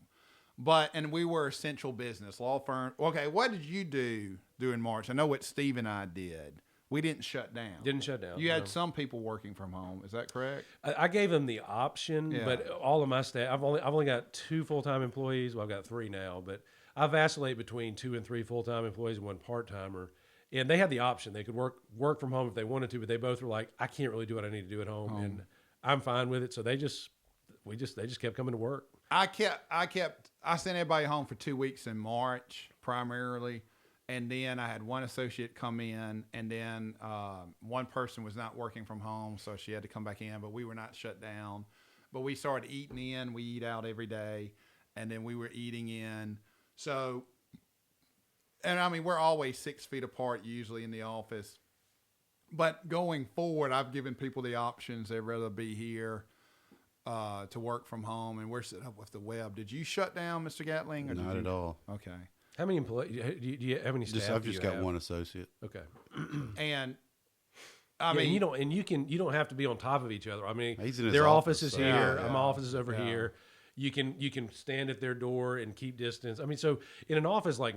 And we were essential business, law firm. Okay, what did you do during March? I know what Steve and I did. We didn't shut down. Didn't shut down. You had some people working from home. Is that correct? I gave them the option, but all of my staff, I've only got 2 full-time employees. Well, I've got 3 now, but I vacillate between 2 and 3 full-time employees and 1 part-timer. And they had the option. They could work from home if they wanted to, but they both were like, I can't really do what I need to do at home. And I'm fine with it. So they just kept coming to work. I sent everybody home for 2 weeks in March primarily. And then I had 1 associate come in, and then 1 person was not working from home, so she had to come back in, but we were not shut down. But we started eating in. We eat out every day, and then we were eating in. So, and I mean, we're always 6 feet apart usually in the office. But going forward, I've given people the options. They'd rather be here to work from home, and we're set up with the web. Did you shut down, Mr. Gatling? Or Not at all. Okay. How many employees? Do you have any staff? I've just got 1 associate. Okay. And I mean, you don't have to be on top of each other. I mean, their office is here. My office is over here. You can stand at their door and keep distance. I mean, so in an office like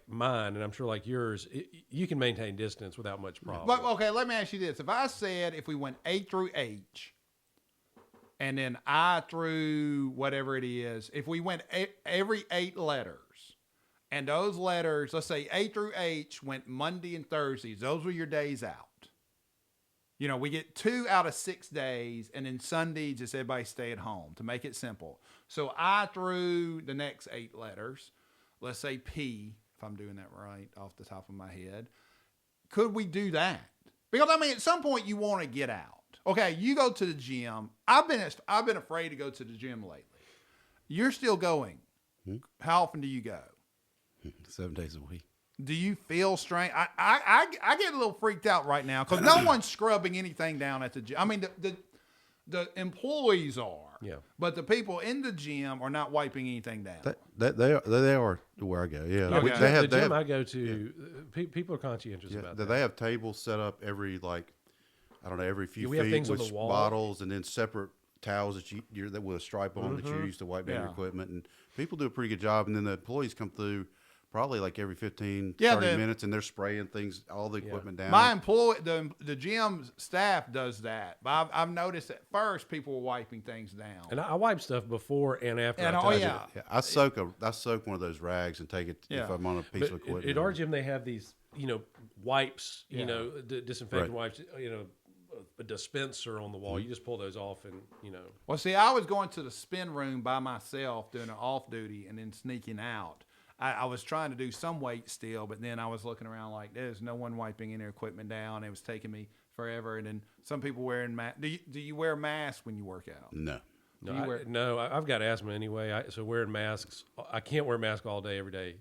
mine, and I'm sure like yours, you can maintain distance without much problem. But okay, let me ask you this: if I said if we went A through H, and then I through whatever it is, if we went every 8 letters. And those letters, let's say A through H, went Monday and Thursdays. Those were your days out. We get 2 out of 6 days, and then Sundays, just everybody stay at home to make it simple. So I through the next 8 letters, let's say P, if I'm doing that right off the top of my head. Could we do that? Because, I mean, at some point you want to get out. Okay, you go to the gym. I've been afraid to go to the gym lately. You're still going. How often do you go? 7 days a week. Do you feel strange? I get a little freaked out right now because no one's scrubbing anything down at the gym. I mean, the employees are, but the people in the gym are not wiping anything down. They are where I go. Yeah, okay. The gym I go to, people are conscientious about that. They have tables set up every every few we feet have things with on the wall. bottles, and then separate towels that with a stripe on that you use to wipe down your equipment. And people do a pretty good job. And then the employees come through probably like every 15, Yeah, 30 minutes, and they're spraying things, all the equipment down. My employee, the gym staff does that. But I've noticed at first people were wiping things down. And I wipe stuff before and after. And I touch it. Yeah, I soak one of those rags and take it if I'm on a piece of equipment. At our gym, they have these, wipes, disinfectant Right. wipes, a dispenser on the wall. You just pull those off and, Well, see, I was going to the spin room by myself doing an off duty and then sneaking out. I was trying to do some weight still, but then I was looking around like there's no one wiping any equipment down. It was taking me forever. And then some people wearing masks. Do you wear masks when you work out? No. I've got asthma anyway. So wearing masks, I can't wear a mask all day, every day.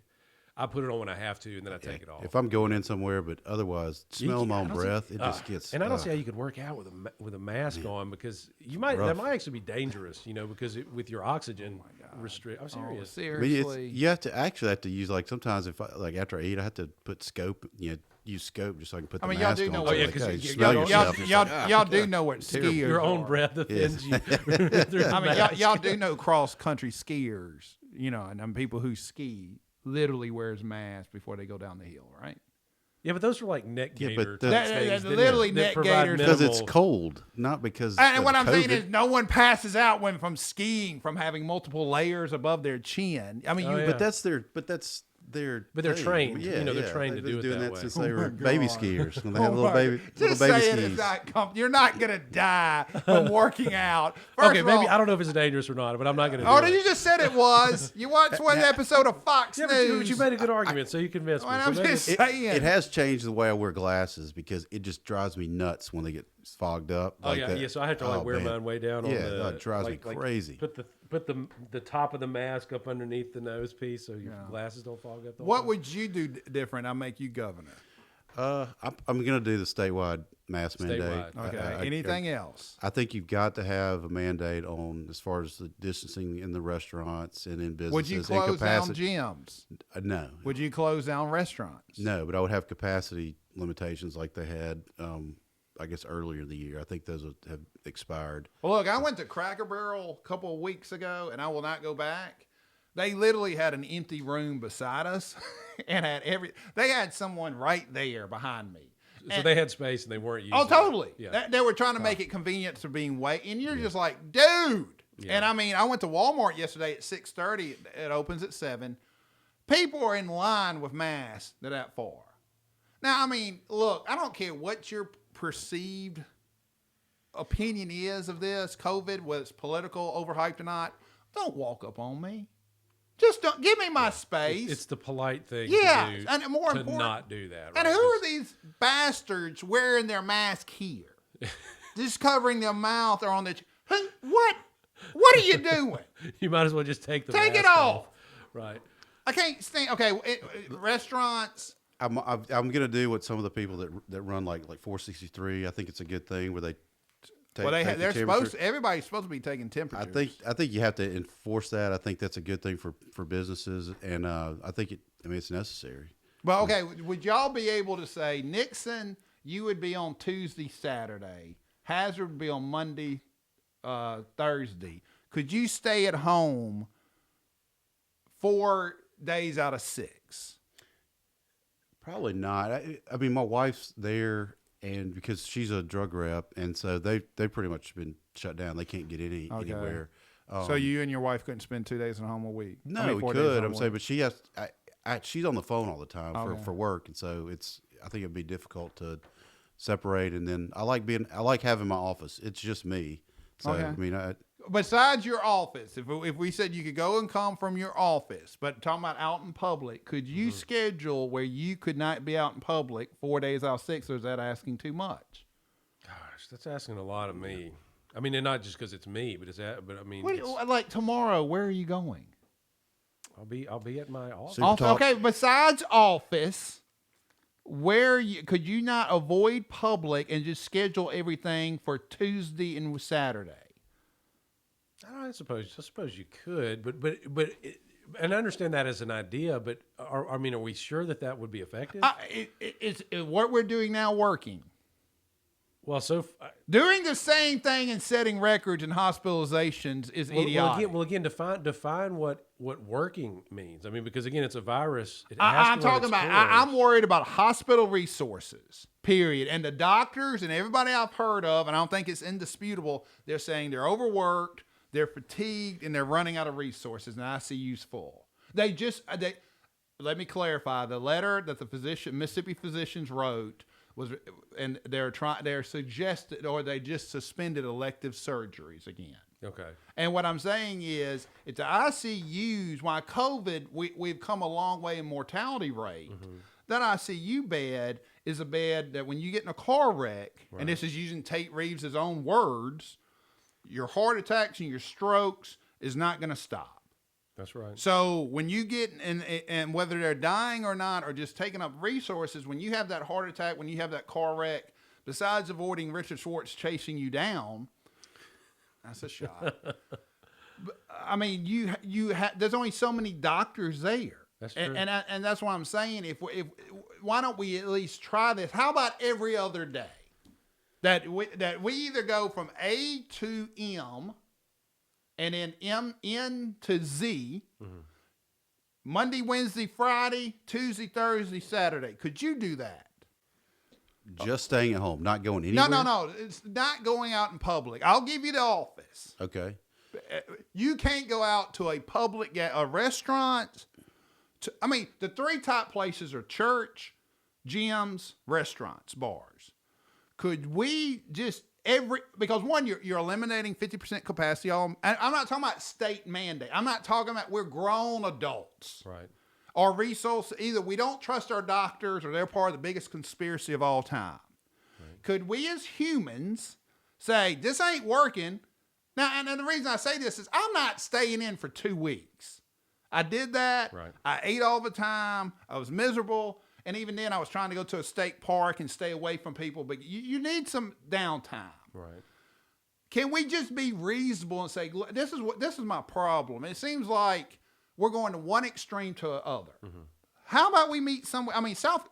I put it on when I have to, and then I take it off. If I'm going in somewhere, but otherwise, smell my own breath, it just gets. And I don't see how you could work out with a mask on, because that might actually be dangerous, because with your oxygen restrict. I'm serious. Seriously. You have to use, like, sometimes after I eat, I have to put scope. Use scope just so I can put the y'all mask do on. know So, what- like, because hey, you- smell y'all- yourself. It's like, Y'all do know what skiers Your own are. breath offends you. I mean, y'all do know cross country skiers, and people who ski literally wears masks before they go down the hill, right? Yeah, but those are like neck Yeah, gaiter but type that- things that- literally that neck provide gaiters. because it's minimal- cold, not because. And of what I'm saying COVID. is, no one passes out from skiing from having multiple layers above their chin. I mean, Oh, yeah. But that's their But they're thing. trained. They're trained to They've do it been doing that that way. since Oh they my were baby God. skiers. When they have little my baby, God. little Just baby saying skis. it's not you're not gonna die from working out. First Okay, of maybe all, I don't know if it's dangerous or not, but I'm not going to. Oh, do you it. just said it was. You watched one episode of Fox Yeah, News. but you made a good argument, so you convinced me. Well, So I'm maybe just it's- saying. It has changed the way I wear glasses because it just drives me nuts when they get fogged up. Oh yeah, yeah. So I have to wear man. mine way down. Yeah, on the, that drives me crazy. Put the top of the mask up underneath the nose piece so your glasses don't fog up. What would you do different? I'll make you governor. I'm going to do the statewide mask mandate. Statewide. Okay. Anything else? I think you've got to have a mandate on as far as the distancing in the restaurants and in businesses. Would you and close down capacity. gyms? No. Would you close down restaurants? No, but I would have capacity limitations like they had, I guess, earlier in the year. I think those have expired. Well, look, I went to Cracker Barrel a couple of weeks ago, and I will not go back. They literally had an empty room beside us, and they had someone right there behind me. So they had space and they weren't using. Oh, totally. It. Yeah. They were trying to make it convenient to being wait, and you're just like, dude. Yeah. And I mean, I went to Walmart yesterday at 6:30. It opens at 7. People are in line with masks that far. Now, I mean, look, I don't care what your perceived opinion is of this COVID, whether it's political, overhyped or not. Don't walk up on me. Just don't give me my space. It's the polite thing. Yeah, to do, and more to important- not do that. And right? who are these bastards wearing their mask here? Just covering their mouth or on their... What? What are you doing? You might as well just take the Take it mask off. Right. I can't stand... Okay, restaurants... I'm going to do what some of the people that run like 463. I think it's a good thing where they take. Well, take the temperature. everybody's supposed to be taking temperatures. I think you have to enforce that. I think that's a good thing for businesses, and I think it's necessary. Well, okay, would y'all be able to say, Nixon, you would be on Tuesday, Saturday. Hazard would be on Monday, Thursday. Could you stay at home 4 days out of 6? Probably not. I mean, my wife's there, and because she's a drug rep, and so they pretty much been shut down. They can't get anywhere. So you and your wife couldn't spend 2 days at home a week? No, I mean, we 4 days at could. home I'm a saying, week. but she has. She's on the phone all the time Okay. for work, and so I think it'd be difficult to separate. And then I like having my office. It's just me. So Okay. I mean, Besides your office, if we said you could go and come from your office, but talking about out in public, could you schedule where you could not be out in public 4 days out of 6, or is that asking too much? Gosh, that's asking a lot of me. I mean, and not just because it's me, but I mean, Like tomorrow, where are you going? I'll be at my office. Super Talk. Okay, besides office, could you not avoid public and just schedule everything for Tuesday and Saturday? I suppose you could, but and I understand that as an idea, but are we sure that would be effective? Is what we're doing now working? Well, doing the same thing and setting records and hospitalizations is idiotic. Well, again, define what working means. I mean, because again, it's a virus. I'm talking about. I'm worried about hospital resources. Period. And the doctors and everybody I've heard of, and I don't think it's indisputable. They're saying they're overworked, they're fatigued, and they're running out of resources. And ICU's full. They let me clarify. The letter that the Mississippi physicians wrote was, and they're suggested, or they just suspended elective surgeries again. Okay. And what I'm saying is, it's the ICUs. Why COVID? We've come a long way in mortality rate. Mm-hmm. That ICU bed is a bed that when you get in a car wreck, and this is using Tate Reeves' own words, your heart attacks and your strokes is not going to stop. That's right. So when you get and whether they're dying or not, or just taking up resources, when you have that heart attack, when you have that car wreck, besides avoiding Richard Schwartz chasing you down, that's a shot. But, I mean, there's only so many doctors there. That's true. And that's what I'm saying. If why don't we at least try this? How about every other day? That we either go from A to M, and then N to Z, Monday, Wednesday, Friday, Tuesday, Thursday, Saturday. Could you do that? Just staying at home, not going anywhere? No. It's not going out in public. I'll give you the office. Okay. You can't go out to a restaurant. The three top places are church, gyms, restaurants, bars. Could we just because one, you're eliminating 50% capacity. And I'm not talking about state mandate. I'm not talking about we're grown adults. Right. Our resources, either we don't trust our doctors or they're part of the biggest conspiracy of all time. Right. Could we as humans say, this ain't working? Now, and the reason I say this is I'm not staying in for 2 weeks. I did that. Right. I ate all the time. I was miserable. And even then, I was trying to go to a state park and stay away from people. But you need some downtime. Right. Can we just be reasonable and say, look, this is my problem? It seems like we're going to one extreme to the other. Mm-hmm. How about we meet somewhere? I mean, South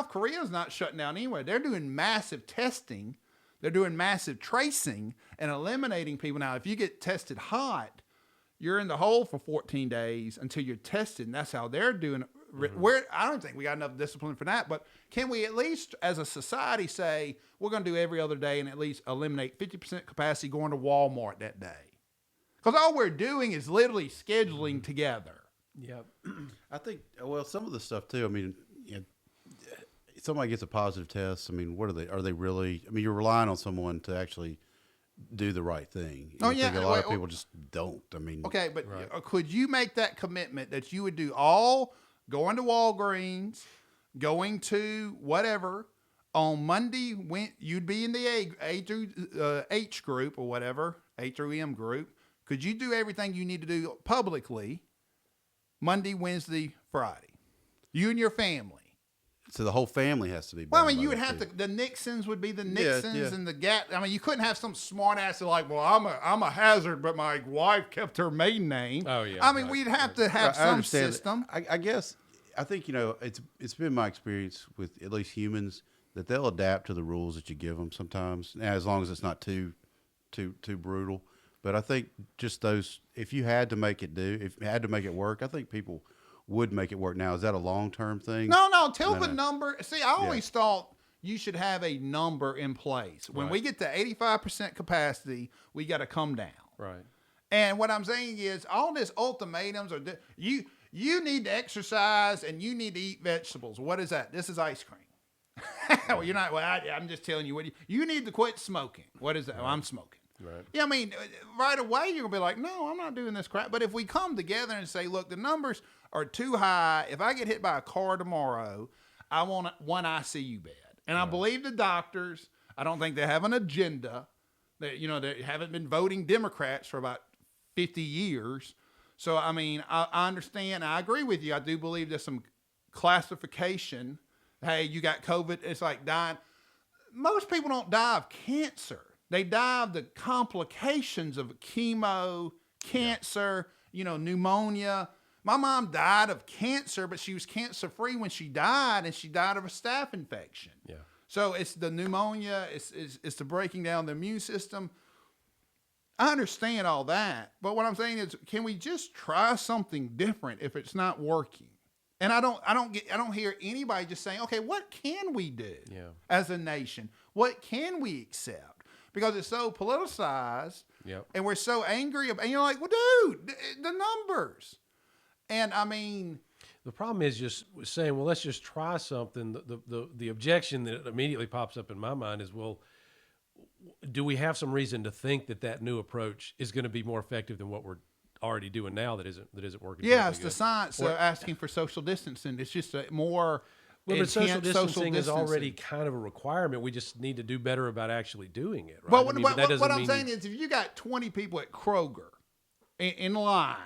Korea is not shutting down anywhere. They're doing massive testing. They're doing massive tracing and eliminating people. Now, if you get tested hot, you're in the hole for 14 days until you're tested. And that's how they're doing it. Mm-hmm. I don't think we got enough discipline for that, but can we at least as a society say we're going to do every other day and at least eliminate 50% capacity going to Walmart that day? Because all we're doing is literally scheduling together. Yep. I think, well, some of the stuff too, I mean, somebody gets a positive test. I mean, are they really, I mean, you're relying on someone to actually do the right thing. I think a lot of people just don't. I mean, okay, but could you make that commitment that you would do all going to Walgreens, going to whatever on Monday when you'd be in the A through H group or whatever, A through M group? Could you do everything you need to do publicly Monday, Wednesday, Friday? You and your family. So the whole family has to be. Well, I mean, you would have to. The Nixons would be the Nixons and the Gat. I mean, you couldn't have some smart ass like, well, I'm a hazard, but my wife kept her maiden name. Oh yeah. I mean, we'd have to have some system. I guess. I think it's been my experience with at least humans that they'll adapt to the rules that you give them sometimes, as long as it's not too brutal. But I think just those, if you had to make it work, I think people would make it work. Now, is that a long-term thing? No. Till the number. See, I always thought you should have a number in place. When we get to 85% capacity, we got to come down. Right. And what I'm saying is, all this ultimatums are you need to exercise and you need to eat vegetables. What is that? This is ice cream. Well, you're not. Well, I'm just telling you what you need to quit smoking. What is that? Well, I'm smoking. Right. Yeah, I mean, right away you're gonna be like, no, I'm not doing this crap. But if we come together and say, look, the numbers are too high. If I get hit by a car tomorrow, I want one ICU bed. And I believe the doctors. I don't think they have an agenda. They haven't been voting Democrats for about 50 years. So I mean, I understand. I agree with you. I do believe there's some classification. Hey, you got COVID. It's like dying. Most people don't die of cancer. They die of the complications of chemo, cancer, pneumonia. My mom died of cancer, but she was cancer-free when she died, and she died of a staph infection. Yeah. So it's the pneumonia. It's the breaking down the immune system. I understand all that, but what I'm saying is, can we just try something different if it's not working? And I don't hear anybody just saying, okay, what can we do as a nation? What can we accept? Because it's so politicized, and we're so angry, and you're like, well, dude, the numbers. And I mean, the problem is just saying, well, let's just try something. The objection that immediately pops up in my mind is, well, do we have some reason to think that new approach is going to be more effective than what we're already doing now that isn't working? Yeah, it's the science asking for social distancing. It's just a more but social distancing is already kind of a requirement. We just need to do better about actually doing it. Right? But what I'm saying is, if you got 20 people at Kroger in line,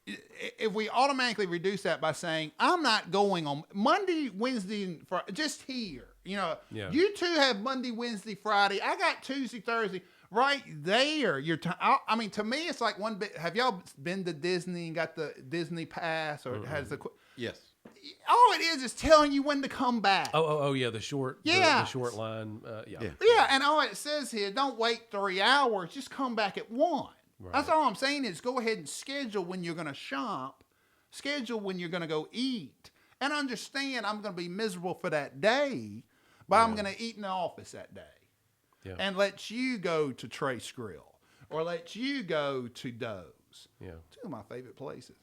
if we automatically reduce that by saying, I'm not going on Monday, Wednesday, and Friday, just here. You two have Monday, Wednesday, Friday. I got Tuesday, Thursday. Right there, I mean, to me, it's like one bit. Have y'all been to Disney and got the Disney pass, or has the? Yes. All it is telling you when to come back. Oh, yeah, the short line. Yeah, and all it says here, don't wait 3 hours. Just come back at 1. Right. That's all I'm saying is go ahead and schedule when you're going to shop, schedule when you're going to go eat, and understand I'm going to be miserable for that day, but I'm going to eat in the office that day. Yeah. And let you go to Trace Grill or let you go to Doe's. Yeah. 2 of my favorite places.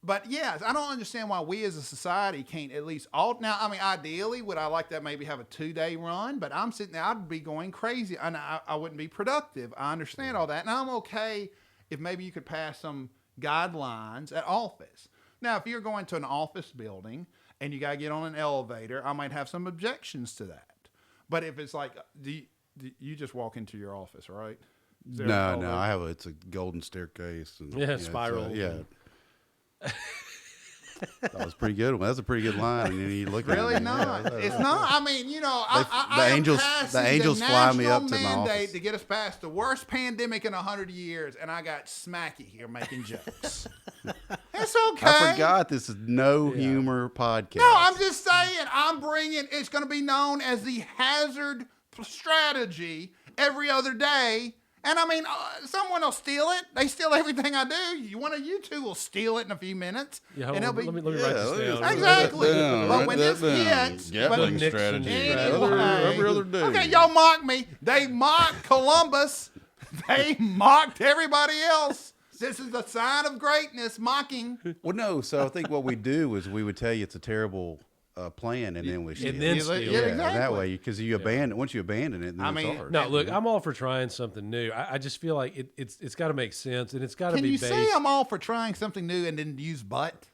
But yes, I don't understand why we as a society can't at least now, I mean, ideally, would I like that maybe have a 2-day run? But I'm sitting there, I'd be going crazy and I wouldn't be productive. I understand all that. And I'm okay if maybe you could pass some guidelines at office. Now, if you're going to an office building and you got to get on an elevator, I might have some objections to that. But if it's like, you just walk into your office, right? No, it's a golden staircase. And, spiral. That was pretty good. Well, that's a pretty good line. And you look at really it, not. It's not. I mean, the angels fly me up to my office to get us past the worst pandemic in 100 years, and I got Smacky here making jokes. It's okay. I forgot this is no humor podcast. No, I'm just saying. It's going to be known as the hazard strategy every other day. And I mean, someone will steal it. They steal everything I do. One of you two will steal it in a few minutes. Yeah, let me write this down. Exactly. But when this hits, gambling strategy every other day. Okay, y'all mock me. They mocked Columbus. They mocked everybody else. This is the sign of greatness, mocking. Well, no. So I think what we do is we would tell you it's a terrible plan, and then we steal. And then steal. Yeah, exactly. And that way, because once you abandon it, then it's hard. No, look, I'm all for trying something new. I just feel like it's got to make sense, and it's got to be based. Can you say I'm all for trying something new and then use but?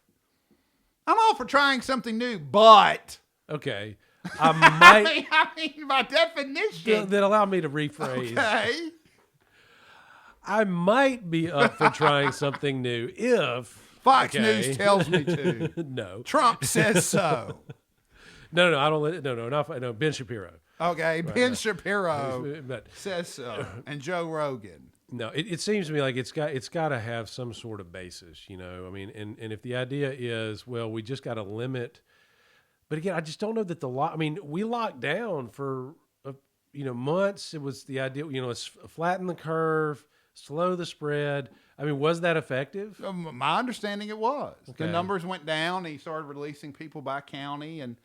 I'm all for trying something new, but. Okay. I might. I mean, by definition. Then allow me to rephrase. Okay. I might be up for trying something new if Fox News tells me to. No. Trump says so. No, I don't. No, Ben Shapiro. Okay, right, Ben Shapiro says so, and Joe Rogan. No, it seems to me like it's got to have some sort of basis, I mean, and if the idea is, well, we just got to limit, but again, I just don't know that I mean, we locked down for months. It was the idea, let's flatten the curve, slow the spread. I mean, was that effective? My understanding, it was. Okay. The numbers went down. He started releasing people by county, and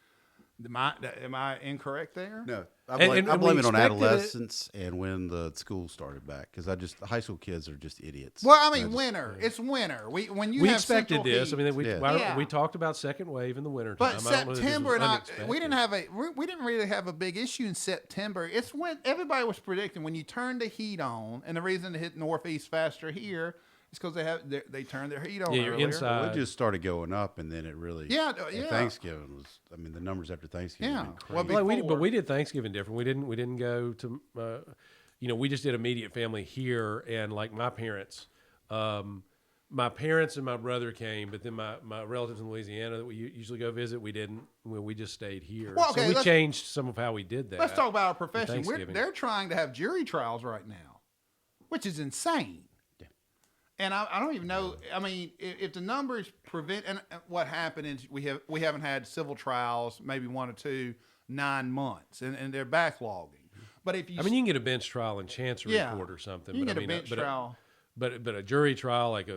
am I incorrect there? No, I blame it on adolescence and when the school started back, because high school kids are just idiots. Well, I mean, winter. It's winter. We expected this. Heat, I mean, we talked about second wave in the winter time. But September, we didn't really have a big issue in September. It's when everybody was predicting when you turn the heat on, and the reason to hit northeast faster here. It's because they turned their heat on earlier. Inside. Well, it just started going up, and then it really. Yeah. Thanksgiving was. I mean, the numbers after Thanksgiving. Yeah. Well, but we did Thanksgiving different. We didn't go to. We just did immediate family here, and like my parents and my brother came, but then my relatives in Louisiana that we usually go visit, we didn't. We just stayed here. Well, okay, so we changed some of how we did that. Let's talk about our profession. They're trying to have jury trials right now, which is insane. And I don't even know. I mean, if the numbers prevent, and what happened is we haven't had civil trials, maybe 1 or 2, 9 months, and they're backlogging. But if you, I mean, you can get a bench trial in chancery Yeah. court or something. you but can I get mean, a bench but trial. but a jury trial, like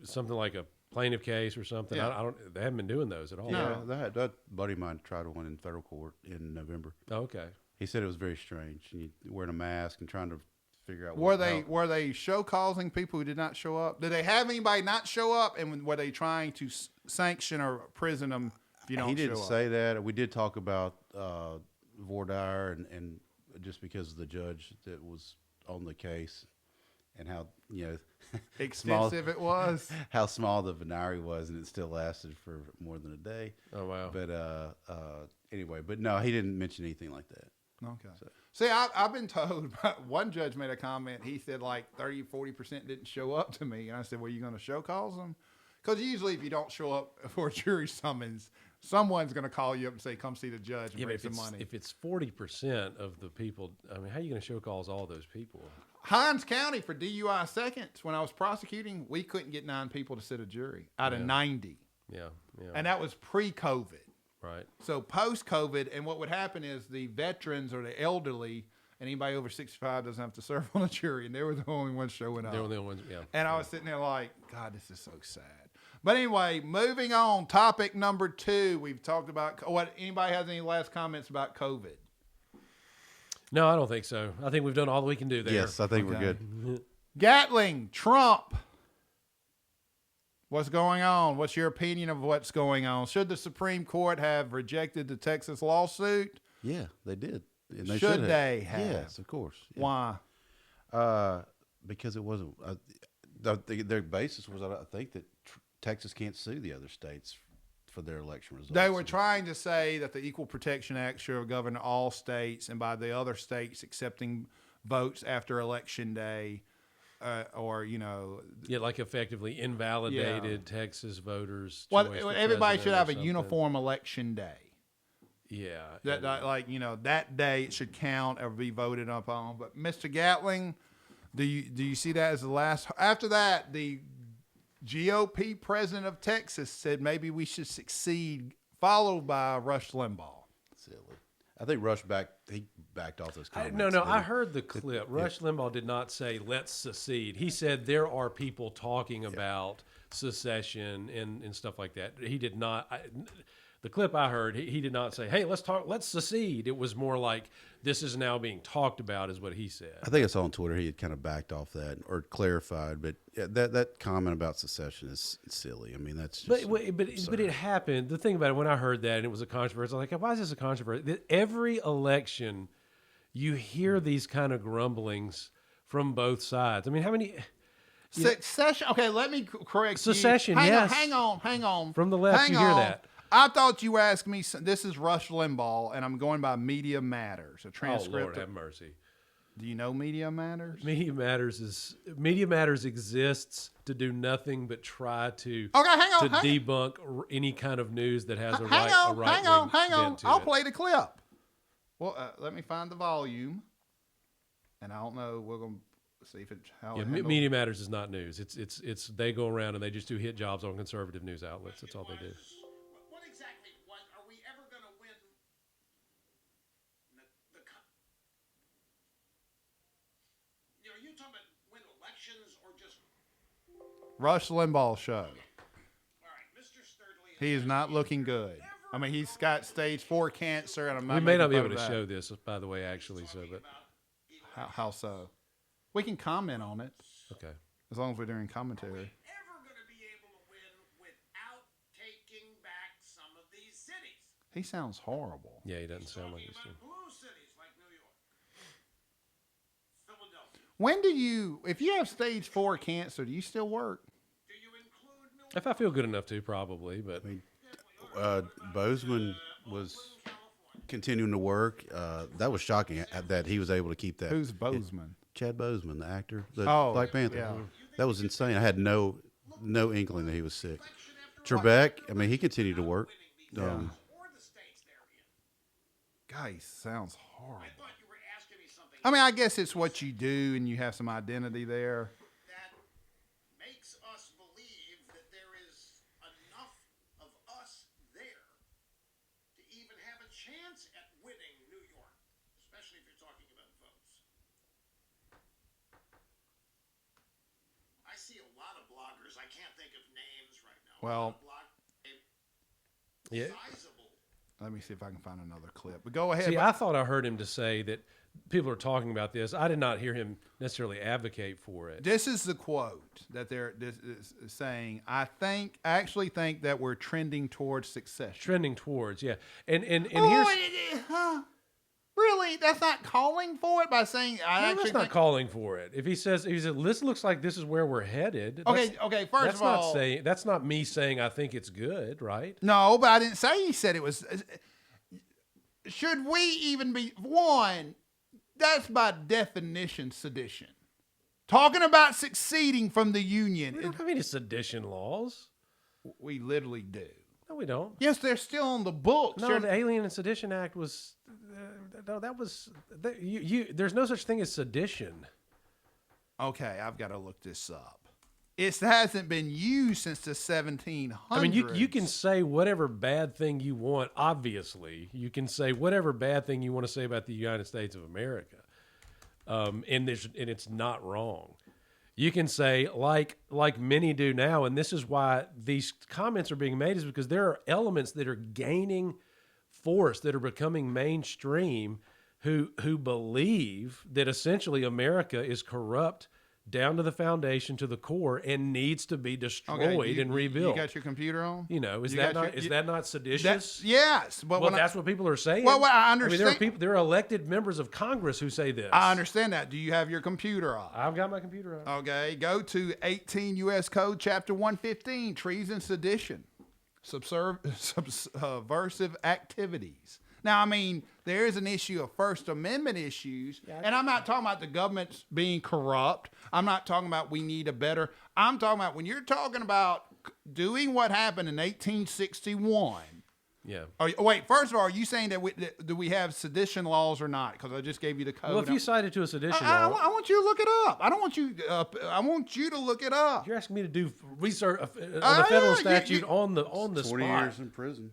something like a plaintiff case or something. Yeah. I don't. They haven't been doing those at all. Yeah, that buddy of mine tried one in federal court in November. Oh, okay. He said it was very strange. And you wearing a mask and trying to figure out Were they show causing people who did not show up? Did they have anybody not show up, and were they trying to sanction or prison them if you don't show up? He didn't say that. We did talk about voir dire and just because of the judge that was on the case and how Extensive it was. how small the venire was, and it still lasted for more than a day. Oh wow. But anyway, but no, he didn't mention anything like that. Okay. See, I've been told, one judge made a comment. He said like 30-40% didn't show up to me. And I said, well, you going to show cause them? Because usually if you don't show up for a jury summons, someone's going to call you up and say, come see the judge and bring some money. If it's 40% of the people, I mean, how are you going to show cause all those people? Hinds County for DUI seconds, when I was prosecuting, we couldn't get 9 people to sit a jury out of 90. Yeah. And that was pre-COVID. Right. So post-COVID, and what would happen is the veterans or the elderly, and anybody over 65 doesn't have to serve on a jury, and they were the only ones showing up. They were the only ones, yeah. And I was sitting there like, God, this is so sad. But anyway, moving on. Topic number 2. We've talked about what. Anybody has any last comments about COVID? No, I don't think so. I think we've done all that we can do there. Yes, I think we're good. Gatling, Trump. What's going on? What's your opinion of what's going on? Should the Supreme Court have rejected the Texas lawsuit? Yeah, they did. And Should they have? Yes, of course. Yeah. Why? Because it wasn't. Their basis was, I think, that Texas can't sue the other states for their election results. They were trying to say that the Equal Protection Act should govern all states, and by the other states accepting votes after Election Day, Yeah, like effectively invalidated Texas voters. Well, choice for everybody president should or have a something. uniform Election Day. Yeah. That day it should count or be voted upon. But Mr. Gatling, do you see that as the last? After that, the GOP president of Texas said maybe we should succeed, followed by Rush Limbaugh. Silly. I think Rush backed off those comments. No, I heard the clip. Rush Limbaugh did not say, let's secede. He said there are people talking about secession and stuff like that. He did not. The clip I heard, he did not say, hey, let's secede. It was more like, this is now being talked about, is what he said. I think I saw on Twitter he had kind of backed off that or clarified, but that comment about secession is silly. I mean, that's just but it happened. The thing about it, when I heard that and it was a controversy, I was like, why is this a controversy? Every election, you hear these kind of grumblings from both sides. I mean, how many... Secession. Okay, let me correct secession, you. yes. Hang on. From the left, you hear that. I thought you were asking me. This is Rush Limbaugh, and I'm going by Media Matters, a transcript. Oh, Lord have mercy. Do you know Media Matters? Media Matters exists to do nothing but try to debunk any kind of news that has a right hang on. bent to I'll it. play the clip. Well, let me find the volume, and I don't know. We're gonna see if it's how. Yeah, Media Matters is not news. It's they go around and they just do hit jobs on conservative news outlets. That's all they do. Are we ever going to win are you talking about win elections or just... Rush Limbaugh show. All right, Mr. Sturdley... He is not looking good. I mean, he's got stage 4 cancer, and I'm not. We may not be able making to fun of show this, by the way, actually. So, but how so? We can comment on it okay. as long as we're doing commentary. ever going to be able to win without taking back some of these cities? He sounds horrible. Yeah, he doesn't sound like Talking he's about doing. blue cities like New York, Philadelphia. When do you, if you have stage 4 cancer, do you still work? Do you include Milwaukee? If I feel good enough to, probably. But Bozeman was continuing to work. That was shocking that he was able to keep that. Who's Bozeman? Chad Bozeman, the actor, the Oh, Black Panther. yeah. That was insane. I had no inkling that he was sick. Trebek, I mean, he continued to work. Yeah. Or the states they're in. Guy sounds horrible. I thought you were asking me something I mean, I guess it's what you do, and you have some identity there. that makes us believe that there is enough of us there to even have a chance at winning senators, I can't think of names right now. Well, Yeah. Sizable. let me see if I can find another clip. But go ahead. See, I thought I heard him to say that people are talking about this. I did not hear him necessarily advocate for it. This is the quote that this is saying. I actually think that we're trending towards succession. Trending towards, yeah. And here's Really, that's not calling for it by saying I no, actually that's not think. calling for it. If he said this looks like this is where we're headed. Okay. First That's of all, that's not me saying I think it's good, right? no, but I didn't say he said it was. Should we even be one? That's by definition sedition. Talking about succeeding from the union, We don't have any sedition laws. we literally do. No, we don't. Yes, they're still on the books. No, the Alien and Sedition Act was. No, that was. There's no such thing as sedition. Okay, I've got to look this up. It hasn't been used since the 1700s. I mean, you can say whatever bad thing you want. Obviously, you can say whatever bad thing you want to say about the United States of America, and it's not wrong. You can say like many do now, and this is why these comments are being made, is because there are elements that are gaining force, that are becoming mainstream, who believe that essentially America is corrupt down to the foundation, to the core, and needs to be destroyed and rebuilt. You got your computer on? Is that not seditious? Yes, but Well, that's what people are saying. Well, I understand. There are elected members of Congress who say this. I understand that. Do you have your computer on? I've got my computer on. Okay, go to 18 U.S. Code, Chapter 115, treason, sedition, subversive activities. Now, I mean, there is an issue of First Amendment issues, and I'm not talking about the government's being corrupt. I'm not talking about we need a better. I'm talking about when you're talking about doing what happened in 1861. Yeah. Wait, first of all, are you saying that do we have sedition laws or not? Because I just gave you the code. Well, if you cited to a sedition I law, want you to look it up. I don't want you. I want you to look it up. you're asking me to do research on a federal statute on the 20 spot. years in prison.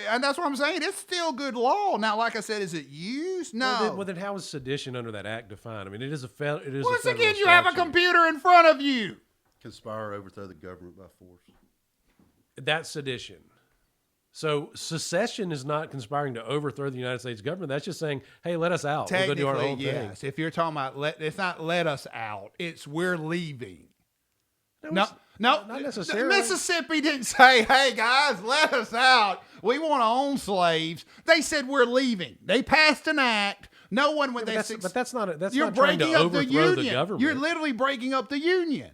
And that's what I'm saying. It's still good law. Now, like I said, is it used? No. Well, then how is sedition under that act defined? I mean, it is a it is Once a federal again, you have a statute. computer in front of you. Conspire to overthrow the government by force. That's sedition. So secession is not conspiring to overthrow the United States government. That's just saying, hey, let us out. We'll go do our own Technically, yes. If you're talking about it's not let us out. It's we're leaving. thing. No, not necessarily. Mississippi didn't say, hey, guys, let us out. We want to own slaves. They said we're leaving. They passed an act. No one when But they that's, but that's not that's you're not trying to breaking up the overthrow union. the government. You're literally breaking up the union.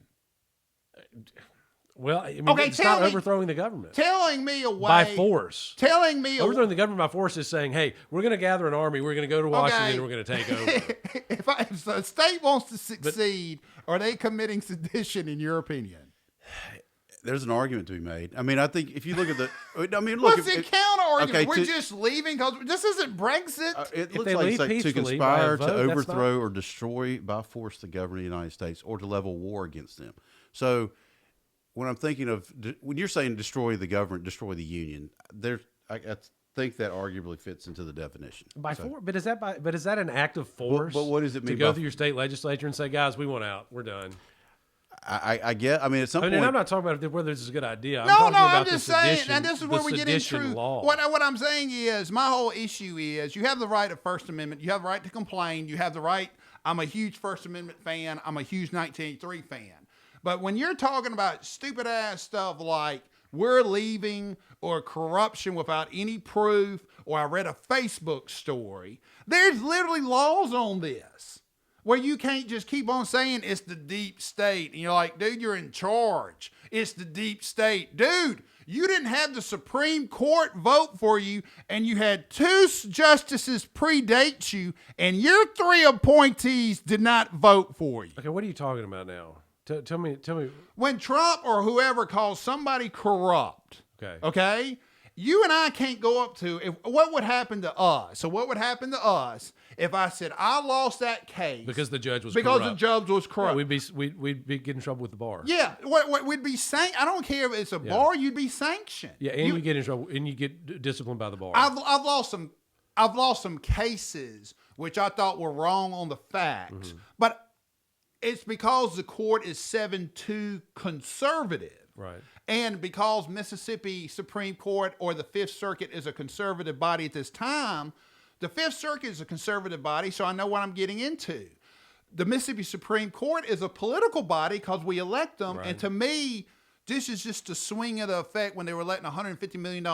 Well, I mean, Okay, it's tell not me- overthrowing the government Telling me a way. by force. Telling me a Overthrowing the government by force is saying, hey, we're going to gather an army, we're going to go to Washington, Okay. and we're going to take over. if the state wants to succeed, are they committing sedition in your opinion? There's an argument to be made. I mean, I think if you look at the, I mean, look. What's the counter argument? okay, We're to- just leaving because this isn't Brexit. It If looks they like, leave it's like to peacefully by a conspire vote, to that's overthrow or destroy by force the government of the United States or to level war against them. So when I'm thinking of, when you're saying destroy the government, destroy the union, I think that arguably fits into the definition. By force, but is that an act of force? but what does it mean to go by- through your state legislature and say, guys, we want out, we're done? I get, I mean, at some And point, I'm not talking about whether this is a good idea. No, I'm talking about I'm just the saying, sedition, and this is the where we get sedition into law. what I'm saying is my whole issue is you have the right of First Amendment, you have the right to complain, you have the right. I'm a huge First Amendment fan. I'm a huge 1983 fan. But when you're talking about stupid ass stuff like we're leaving or corruption without any proof, or I read a Facebook story, there's literally laws on this. Where you can't just keep on saying it's the deep state. And you're like, dude, you're in charge. It's the deep state. Dude, you didn't have the Supreme Court vote for you, and you had 2 justices predate you, and your 3 appointees did not vote for you. Okay, what are you talking about now? Tell me. When Trump or whoever calls somebody corrupt, okay, you and I can't go up to what would happen to us. So what would happen to us if I said I lost that case Because the judge was because corrupt. the judge was corrupt? Yeah, we'd be getting in trouble with the bar. Yeah, what we'd be I don't care if it's a bar, you'd be sanctioned. Yeah, and you get in trouble, and you get disciplined by the bar. I've lost some cases which I thought were wrong on the facts, but It's because the court is 7-2 conservative. Right. And because Mississippi Supreme Court or the Fifth Circuit is a conservative body at this time, the Fifth Circuit is a conservative body, so I know what I'm getting into. The Mississippi Supreme Court is a political body because we elect them. Right. And to me, this is just a swing of the effect when they were letting a $150 million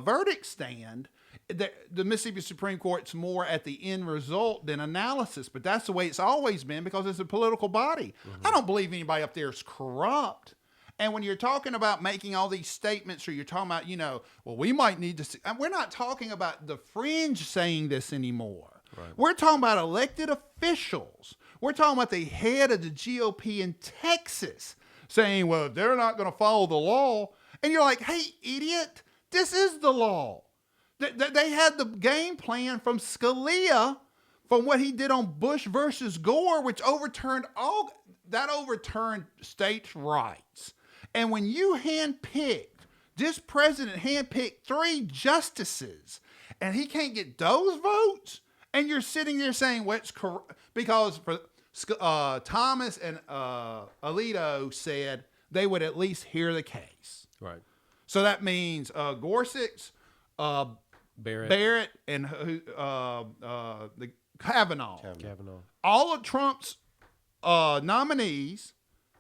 verdict stand. The Mississippi Supreme Court's more at the end result than analysis, but that's the way it's always been because it's a political body. Mm-hmm. I don't believe anybody up there is corrupt. And when you're talking about making all these statements, or you're talking about, well, we might need to see, and we're not talking about the fringe saying this anymore. Right. We're talking about elected officials. We're talking about the head of the GOP in Texas saying, well, they're not going to follow the law. And you're like, hey, idiot, this is the law. They had the game plan from Scalia from what he did on Bush versus Gore, which overturned states' rights. And when you this president handpicked 3 justices, and he can't get those votes, and you're sitting there saying, well, it's corrupt, because Thomas and Alito said they would at least hear the case. Right. So that means Gorsuch, Barrett, and the Kavanaugh. All of Trump's nominees,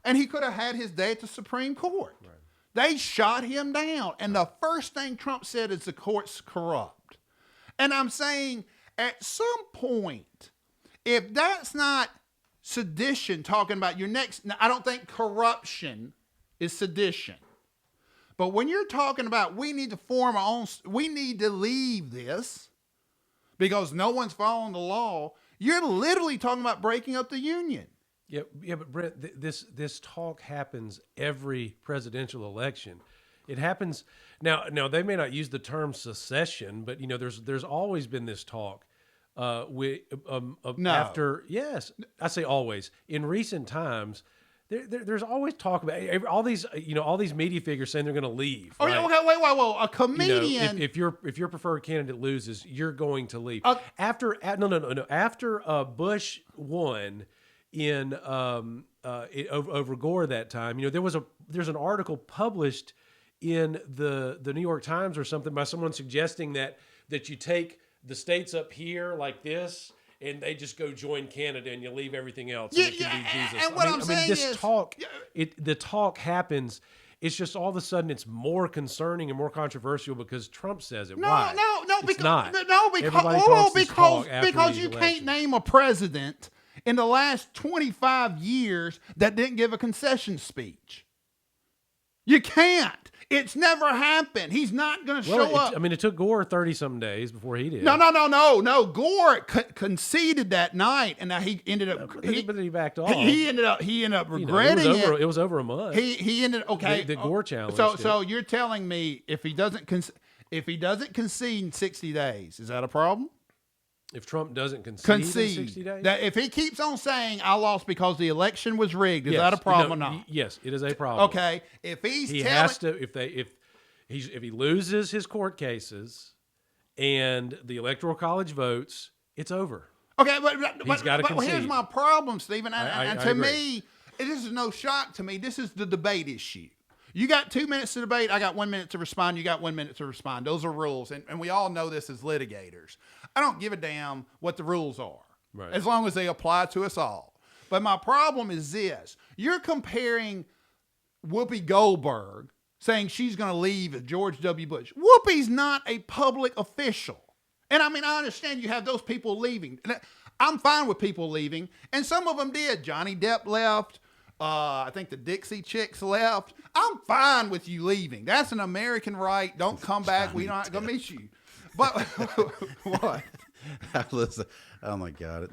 and he could have had his day at the Supreme Court. Right. They shot him down. And the first thing Trump said is the court's corrupt. And I'm saying at some point, if that's not sedition, talking about your next, now, I don't think corruption is sedition. But when you're talking about we need to form our own, we need to leave this because no one's following the law, you're literally talking about breaking up the union. Yeah, but Brent, this talk happens every presidential election. It happens now. They may not use the term secession, but there's always been this talk. After yes, I say always. In recent times, there's always talk about all these media figures saying they're going to leave. Oh, right? Okay, wait. A comedian. If your preferred candidate loses, you're going to leave. After Bush won in over Gore that time, there's an article published in the New York Times or something by someone suggesting that you take the states up here like this and they just go join Canada and you leave everything else and it can be Jesus. And what I'm saying this is, talk, the talk happens. It's just all of a sudden it's more concerning and more controversial because Trump says it. Why? No, because you can't name a president in the last 25 years that didn't give a concession speech. You can't. It's never happened. He's not going to show up. It took Gore 30-something days before he did. No. Gore conceded that night, and now he ended up. But he backed off. He ended up regretting it. It was over a month. He ended okay. The Gore challenge. So you're telling me if he doesn't concede in 60 days, is that a problem? If Trump doesn't concede in 60 days? That if he keeps on saying, I lost because the election was rigged, is that a problem or not? Yes, it is a problem. Okay. If he loses his court cases and the Electoral College votes, it's over. Okay, but here's my problem, Stephen. And to me, this is no shock to me. This is the debate issue. You got 2 minutes to debate. I got 1 minute to respond. You got 1 minute to respond. Those are rules. And we all know this as litigators. I don't give a damn what the rules are, right, as long as they apply to us all. But my problem is this. You're comparing Whoopi Goldberg saying she's going to leave as George W. Bush. Whoopi's not a public official. And I understand you have those people leaving. I'm fine with people leaving. And some of them did. Johnny Depp left. I think the Dixie Chicks left. I'm fine with you leaving. That's an American right. Don't come back. We're not going to miss you. But what? Listen, oh my God!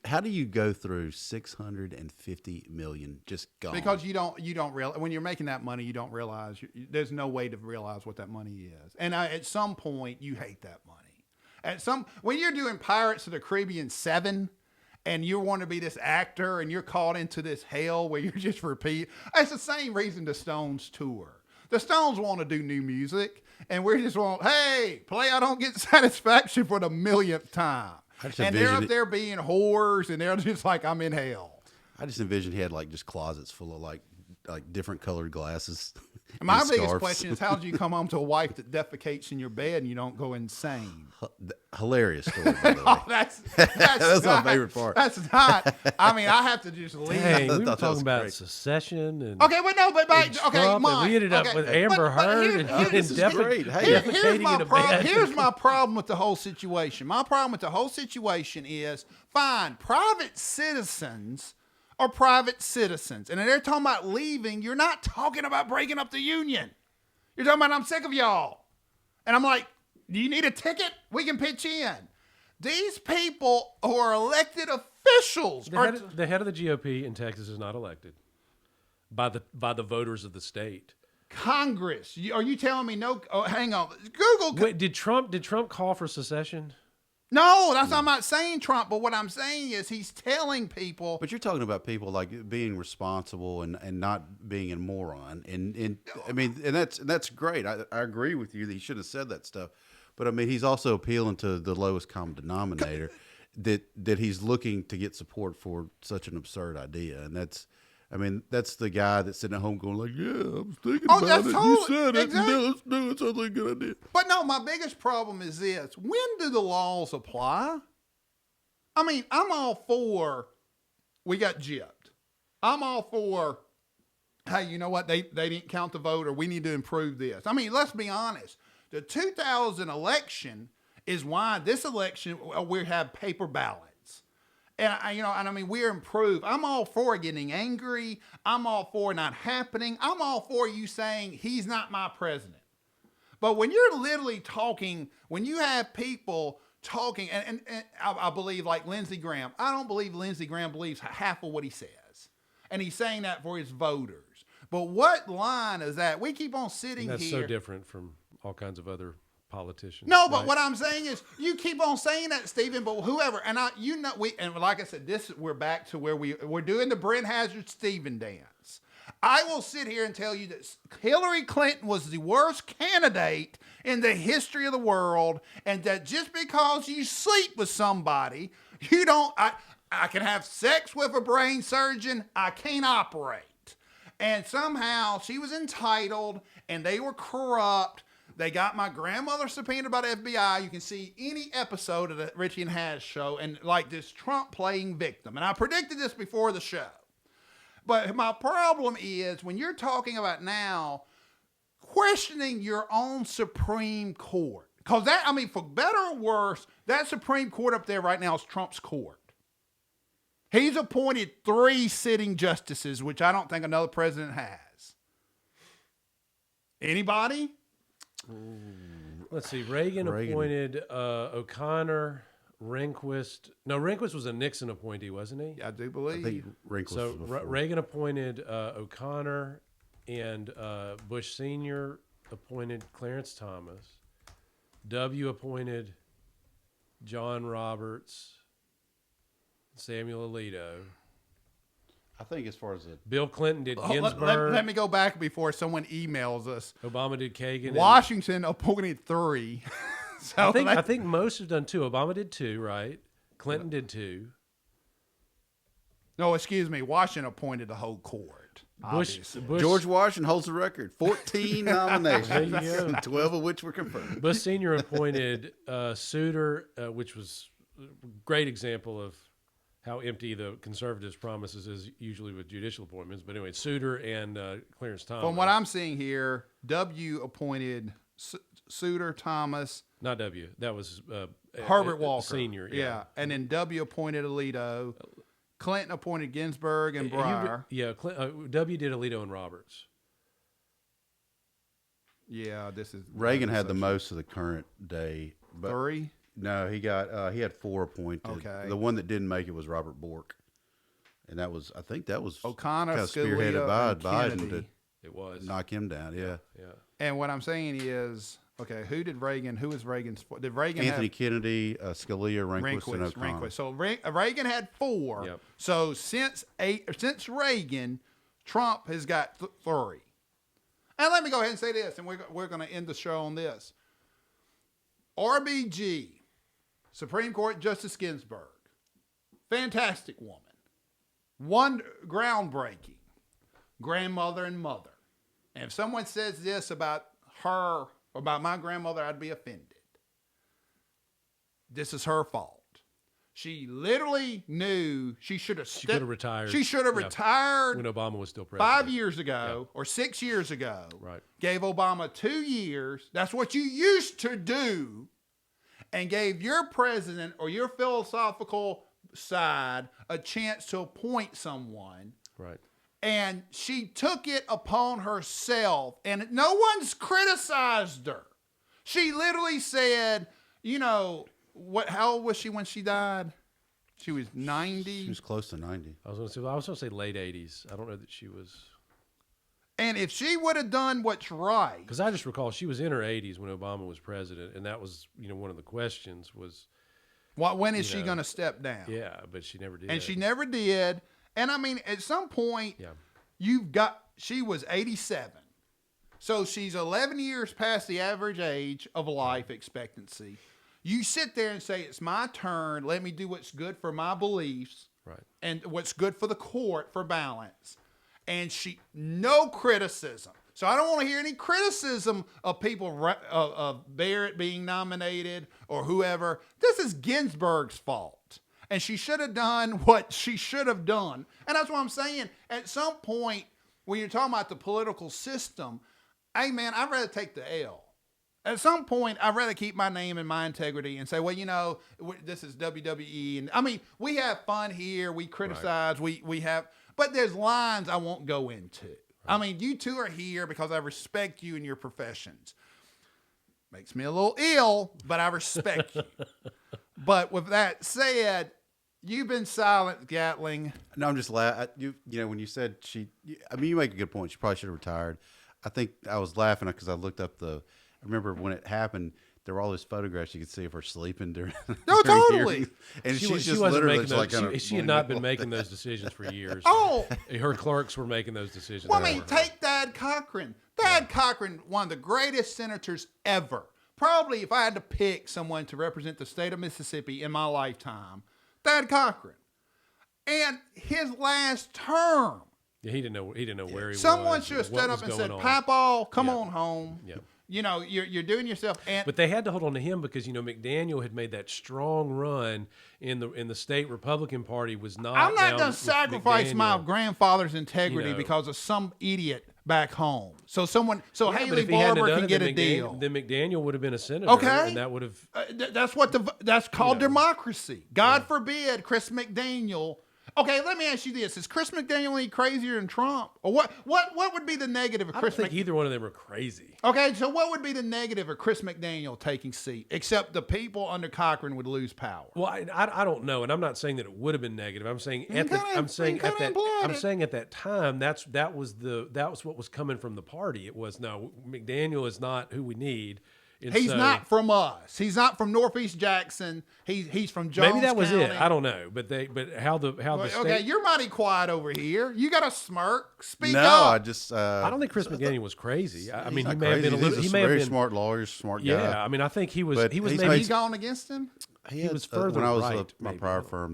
How do you go through 650 million just gone? Because you don't realize when you're making that money, you don't realize there's no way to realize what that money is. And at some point, you hate that money. When you're doing Pirates of the Caribbean 7. And you want to be this actor and you're caught into this hell where you're just repeat. It's the same reason the Stones tour. The Stones want to do new music and we just want, hey, play I Don't Get Satisfaction for the millionth time. just and they're envision up it- there being whores, and they're just like, I'm in hell. I just envisioned he had like just closets full of like different colored glasses. And my and biggest scarves. question is, how did you come home to a wife that defecates in your bed and you don't go insane? Hilarious story. By the way. Oh, that's That's my not- favorite part. That's not. I mean, I have to just leave. Dang, we were thought that talking was about great. secession and Okay, but no, but and okay, Trump, and Mike, we ended up okay, with but- Amber but Heard here- and, here- and this is great. Hey, Here's defecating my in a problem. bed. Here's my problem with the whole situation. My problem with the whole situation is, fine, private citizens are private citizens, and if they're talking about leaving, you're not talking about breaking up the union. You're talking about, I'm sick of y'all, and I'm like, do you need a ticket? We can pitch in. These people who are elected officials the head of the GOP in Texas is not elected by the voters of the state. Congress. Are you telling me no? Oh, hang on. Google. Wait, did Trump call for secession? No, I'm not saying Trump, but what I'm saying is he's telling people. But you're talking about people like being responsible and not being a moron, and I mean, and that's great. I agree with you that he should have said that stuff, but I mean, he's also appealing to the lowest common denominator, that he's looking to get support for such an absurd idea, and that's the guy that's sitting at home going like, yeah, I was thinking Oh, about that's it. totally- You said it. exactly. Let's do it. Sounds like a good idea. But no, my biggest problem is this: when do the laws apply? I mean, I'm all for we got gypped. I'm all for, hey, you know what? They didn't count the vote, or we need to improve this. I mean, let's be honest. The 2000 election is why this election we have paper ballots. And I mean, we're improved. I'm all for getting angry. I'm all for not happening. I'm all for you saying he's not my president. But when you're literally talking, when you have people talking, and I believe like Lindsey Graham, I don't believe Lindsey Graham believes half of what he says. And he's saying that for his voters. But what line is that? We keep on sitting That's here. so different from all kinds of other politicians. No, but right? what I'm saying is, you keep on saying that, Stephen. But whoever, and like I said, we're back to where we're doing the Brent Hazard Stephen dance. I will sit here and tell you that Hillary Clinton was the worst candidate in the history of the world, and that just because you sleep with somebody, you don't. I can have sex with a brain surgeon. I can't operate. And somehow she was entitled, and they were corrupt. They got my grandmother subpoenaed by the FBI. You can see any episode of the Richie and Hazz show, and like this Trump playing victim. And I predicted this before the show. But my problem is when you're talking about now questioning your own Supreme Court. Because that, I mean, for better or worse, that Supreme Court up there right now is Trump's court. He's appointed 3 sitting justices, which I don't think another president has. Anybody? Let's see. Reagan appointed O'Connor, Rehnquist. No, Rehnquist was a Nixon appointee, wasn't he? I do I believe. think Rehnquist So was before. Reagan appointed O'Connor, and Bush Sr. appointed Clarence Thomas. W appointed John Roberts, Samuel Alito. I think as far as it, Bill Clinton did Oh, Ginsburg. let me go back before someone emails us. Obama did Kagan. Washington appointed 3. So I think most have done 2. Obama did 2, right? Clinton did 2. Oh, no, excuse me. Washington appointed the whole court. Bush, Obviously. George Washington holds the record, 14 nominations, There you go. 12 of which were confirmed. Bush Sr. appointed Souter, which was a great example of how empty the conservatives' promises is usually with judicial appointments. But anyway, Souter and Clarence Thomas. From what I'm seeing here, W appointed Souter, Thomas, Not W. That was Herbert Walker. Senior. Yeah. And then W appointed Alito. Clinton appointed Ginsburg and Breyer. W did Alito and Roberts. Yeah, this is Reagan had the most of the current day, but 3. no, he had 4 appointed. Okay. The one that didn't make it was Robert Bork, and I think that was O'Connor, kind of spearheaded by Scalia, and Biden Kennedy. It was. to knock him down. Yeah, Yeah. And what I'm saying is, okay, who was Reagan's? Did Reagan Anthony have Kennedy, Scalia, Rehnquist, and O'Connor. So Reagan had 4. Yep. So since Reagan, Trump has got 3. And let me go ahead and say this, and we're going to end the show on this. RBG Supreme Court Justice Ginsburg, fantastic woman, one groundbreaking, grandmother and mother. And if someone says this about her, about my grandmother, I'd be offended. This is her fault. She literally knew she should have. She could have retired. She should have retired when Obama was still president. 5 years ago or 6 years ago. Right. Gave Obama 2 years. That's what you used to do. And gave your president or your philosophical side a chance to appoint someone. Right. And she took it upon herself, and no one's criticized her. She literally said, you know, how old was she when she died? She was 90. She was close to 90. I was going to say late 80s. I don't know that she was. And if she would have done what's right. Because I just recall she was in her 80s when Obama was president, and that was, one of the questions was. When is she going to step down? Yeah, but she never did. And she never did. And I mean, at some point, she was 87. So she's 11 years past the average age of life expectancy. You sit there and say, it's my turn. Let me do what's good for my beliefs. Right. And what's good for the court for balance. And no criticism. So I don't want to hear any criticism of people, of Barrett being nominated or whoever. This is Ginsburg's fault. And she should have done what she should have done. And that's what I'm saying. At some point, when you're talking about the political system, hey, man, I'd rather take the L. At some point, I'd rather keep my name and my integrity and say, well, this is WWE. And I mean, we have fun here. We criticize. Right. We have, but there's lines I won't go into. Right. I mean, you two are here because I respect you and your professions. Makes me a little ill, but I respect you. But with that said, you've been silent, Gatling. No, I'm just laughing. When you said you make a good point. She probably should have retired. I think I was laughing because I looked up I remember when it happened, there were all those photographs you could see of her sleeping during. No, totally. Hearings. And she just wasn't literally making like those, she had not been making those decisions for years. Oh, her clerks were making those decisions. Well, I mean, take Thad Cochran. Thad Cochran, one of the greatest senators ever. Probably, if I had to pick someone to represent the state of Mississippi in my lifetime, Thad Cochran. And his last term. Yeah, he didn't know where he was. Someone should have stood up and said, "Papaw, come on home." Yeah. You're doing yourself. But they had to hold on to him because McDaniel had made that strong run in the state Republican Party. Was not. I'm not going to sacrifice my grandfather's integrity because of some idiot back home. So Haley Barbour can get a deal. Then McDaniel would have been a senator. Okay, and that would have. That's called democracy. God forbid Chris McDaniel. Okay, let me ask you this: is Chris McDaniel any crazier than Trump, or what? What would be the negative of Chris? I don't think either one of them are crazy. Okay, so what would be the negative of Chris McDaniel taking seat, except the people under Cochran would lose power? Well, I don't know, and I'm not saying that it would have been negative. I'm saying at that time that was what was coming from the party. It was no, McDaniel is not who we need. And he's not from us. He's not from Northeast Jackson. He's from Jones Maybe that was County. it. I don't know. But how the state... Okay, you're mighty quiet over here. You got a smirk. Speak up. No, I just I don't think Chris McDaniel was crazy. I mean, he may crazy. have been a little. He's he may have been smart lawyer, smart guy. Yeah, I mean, I think he was. But he was he's maybe Have you gone against him? He was further when I was right, at my maybe. prior firm.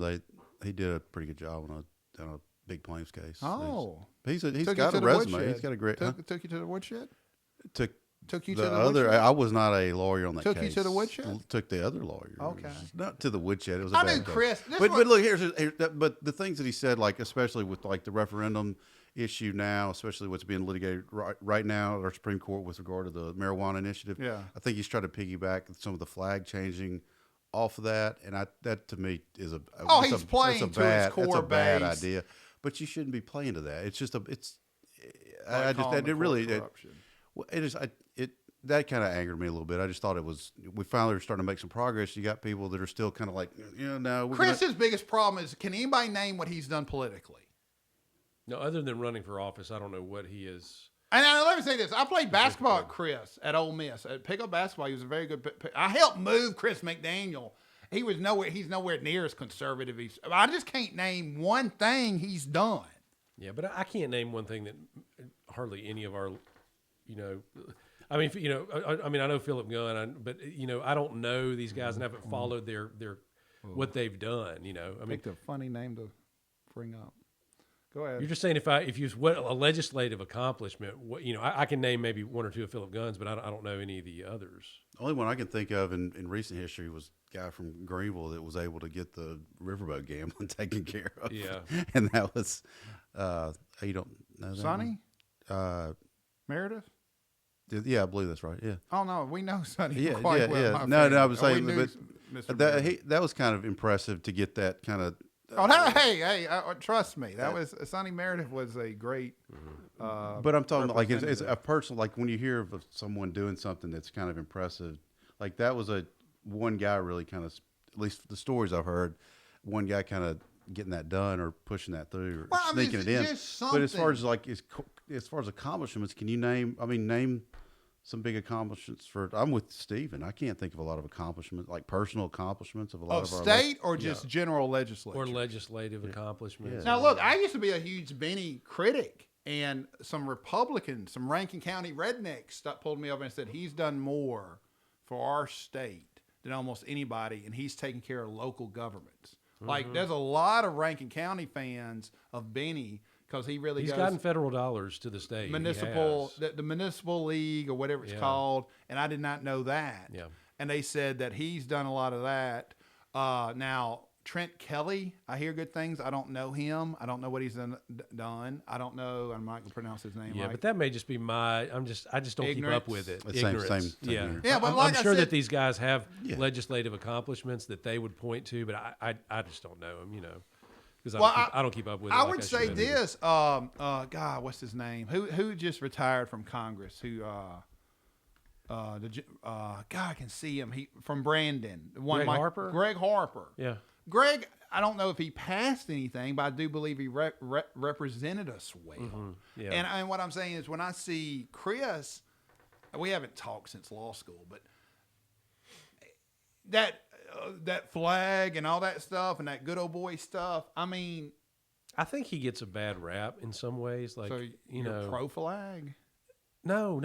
He did a pretty good job on a big claims case. Oh, he's Took got you a to the resume. woodshed. He's got a great. Took you to the woodshed. Took you to The the other, woodshed? I was not a lawyer on that case. Took you to the woodshed? Took the other lawyer. Okay. Not to the woodshed. It was a I bad knew case. Chris. But look, but the things that he said, like especially with like the referendum issue now, especially what's being litigated right now at our Supreme Court with regard to the marijuana initiative. Yeah. I think he's trying to piggyback some of the flag changing off of that, and that to me is he's playing to his core That's a bad base. idea, but you shouldn't be playing to that. It's just that kind of angered me a little bit. I just thought we finally were starting to make some progress. You got people that are still kind of like, no. Chris's biggest problem is, can anybody name what he's done politically? no other than running for office. I don't know what he is. And let me say this. I played basketball at Chris at Ole Miss. At pickup basketball, he was a very good. I helped move Chris McDaniel. He's nowhere near as conservative. I just can't name one thing he's done. Yeah, but I can't name one thing that hardly any of our, I mean, you know, I mean, I know Philip Gunn, but you know, I don't know these guys and haven't followed their what they've done. You know, I mean, Picked a funny name to bring up. Go ahead. you're just saying if you what a legislative accomplishment, what you know, I can name maybe one or two of Philip Gunn's, but I don't know any of the others. The only one I can think of in recent history was a guy from Greenville that was able to get the riverboat gambling taken care of. Yeah. And that was, you don't know that Sonny one? Meredith. Yeah, I believe that's right. Yeah. Oh no, we know Sonny Yeah, quite yeah, well. yeah. my No, family. I was Oh, we saying, knew but Mr. that Meredith. that was kind of impressive to get that kind of. Oh, hey! Trust me, that was Sonny Meredith was a great. But I'm talking like it's representative. a person, like when you hear of someone doing something that's kind of impressive, like that was one guy really kind of, at least the stories I've heard, one guy kind of getting that done or pushing that through or Well, I mean, sneaking it's it in. just But as far something. as like as far as accomplishments, can you name some big accomplishments for? I'm with Steven. I can't think of a lot of accomplishments, like personal accomplishments of a lot Of of our state or just general legislature? Or legislative accomplishments. Now, look, I used to be a huge Benny critic, and some Republicans, some Rankin County rednecks, pulled me over and said he's done more for our state than almost anybody, and he's taking care of local governments. Like, there's a lot of Rankin County fans of Benny because he really He's goes gotten federal dollars to the state. He municipal, has. the municipal league or whatever it's Yeah. called, and I did not know that. Yeah. And they said that he's done a lot of that. Now Trent Kelly, I hear good things. I don't know him. I don't know what he's done. I don't know. I'm not gonna pronounce his name Yeah, right. but that may just be I just don't keep up Ignorance. with it. The same Ignorance. thing Yeah. here. Yeah, but I'm, like I'm I sure said- that these guys have Yeah. legislative accomplishments that they would point to, but I just don't know them, you know, because Well, I don't keep up with it. I like would say should. this. God, what's his name? Who just retired from Congress? God, I can see him. He from Brandon. Greg Harper? Greg Harper. Yeah. Greg, I don't know if he passed anything, but I do believe he represented us well. Yeah. And what I'm saying is when I see Chris, we haven't talked since law school, but that flag and all that stuff and that good old boy stuff, I mean, I think he gets a bad rap in some ways. Like, so you you're know, pro flag? No.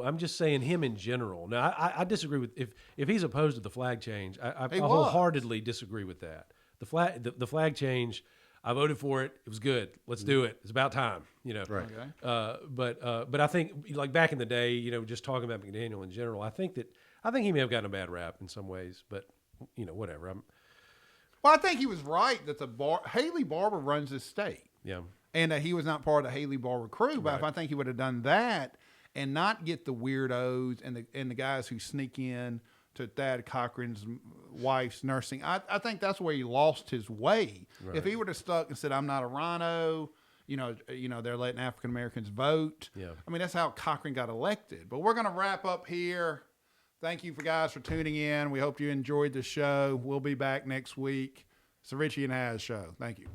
I'm just saying him in general. Now, I disagree with if he's opposed to the flag change. I He was. wholeheartedly disagree with that. The flag change. I voted for it. It was good. Let's do it. It's about time. You know. Right. Okay. But I think like back in the day, you know, just talking about McDaniel in general, I think he may have gotten a bad rap in some ways. But you know, whatever. Well, I think he was right that Haley Barber runs this state. Yeah. And that he was not part of the Haley Barber crew. But if I think he would have done that and not get the weirdos and the guys who sneak in to Thad Cochran's wife's nursing, I think that's where he lost his way. Right. If he would have stuck and said, "I'm not a rhino," you know, they're letting African Americans vote. Yeah. I mean, that's how Cochran got elected. But we're going to wrap up here. Thank you guys for tuning in. We hope you enjoyed the show. We'll be back next week. It's the Richie and Hazz show. Thank you.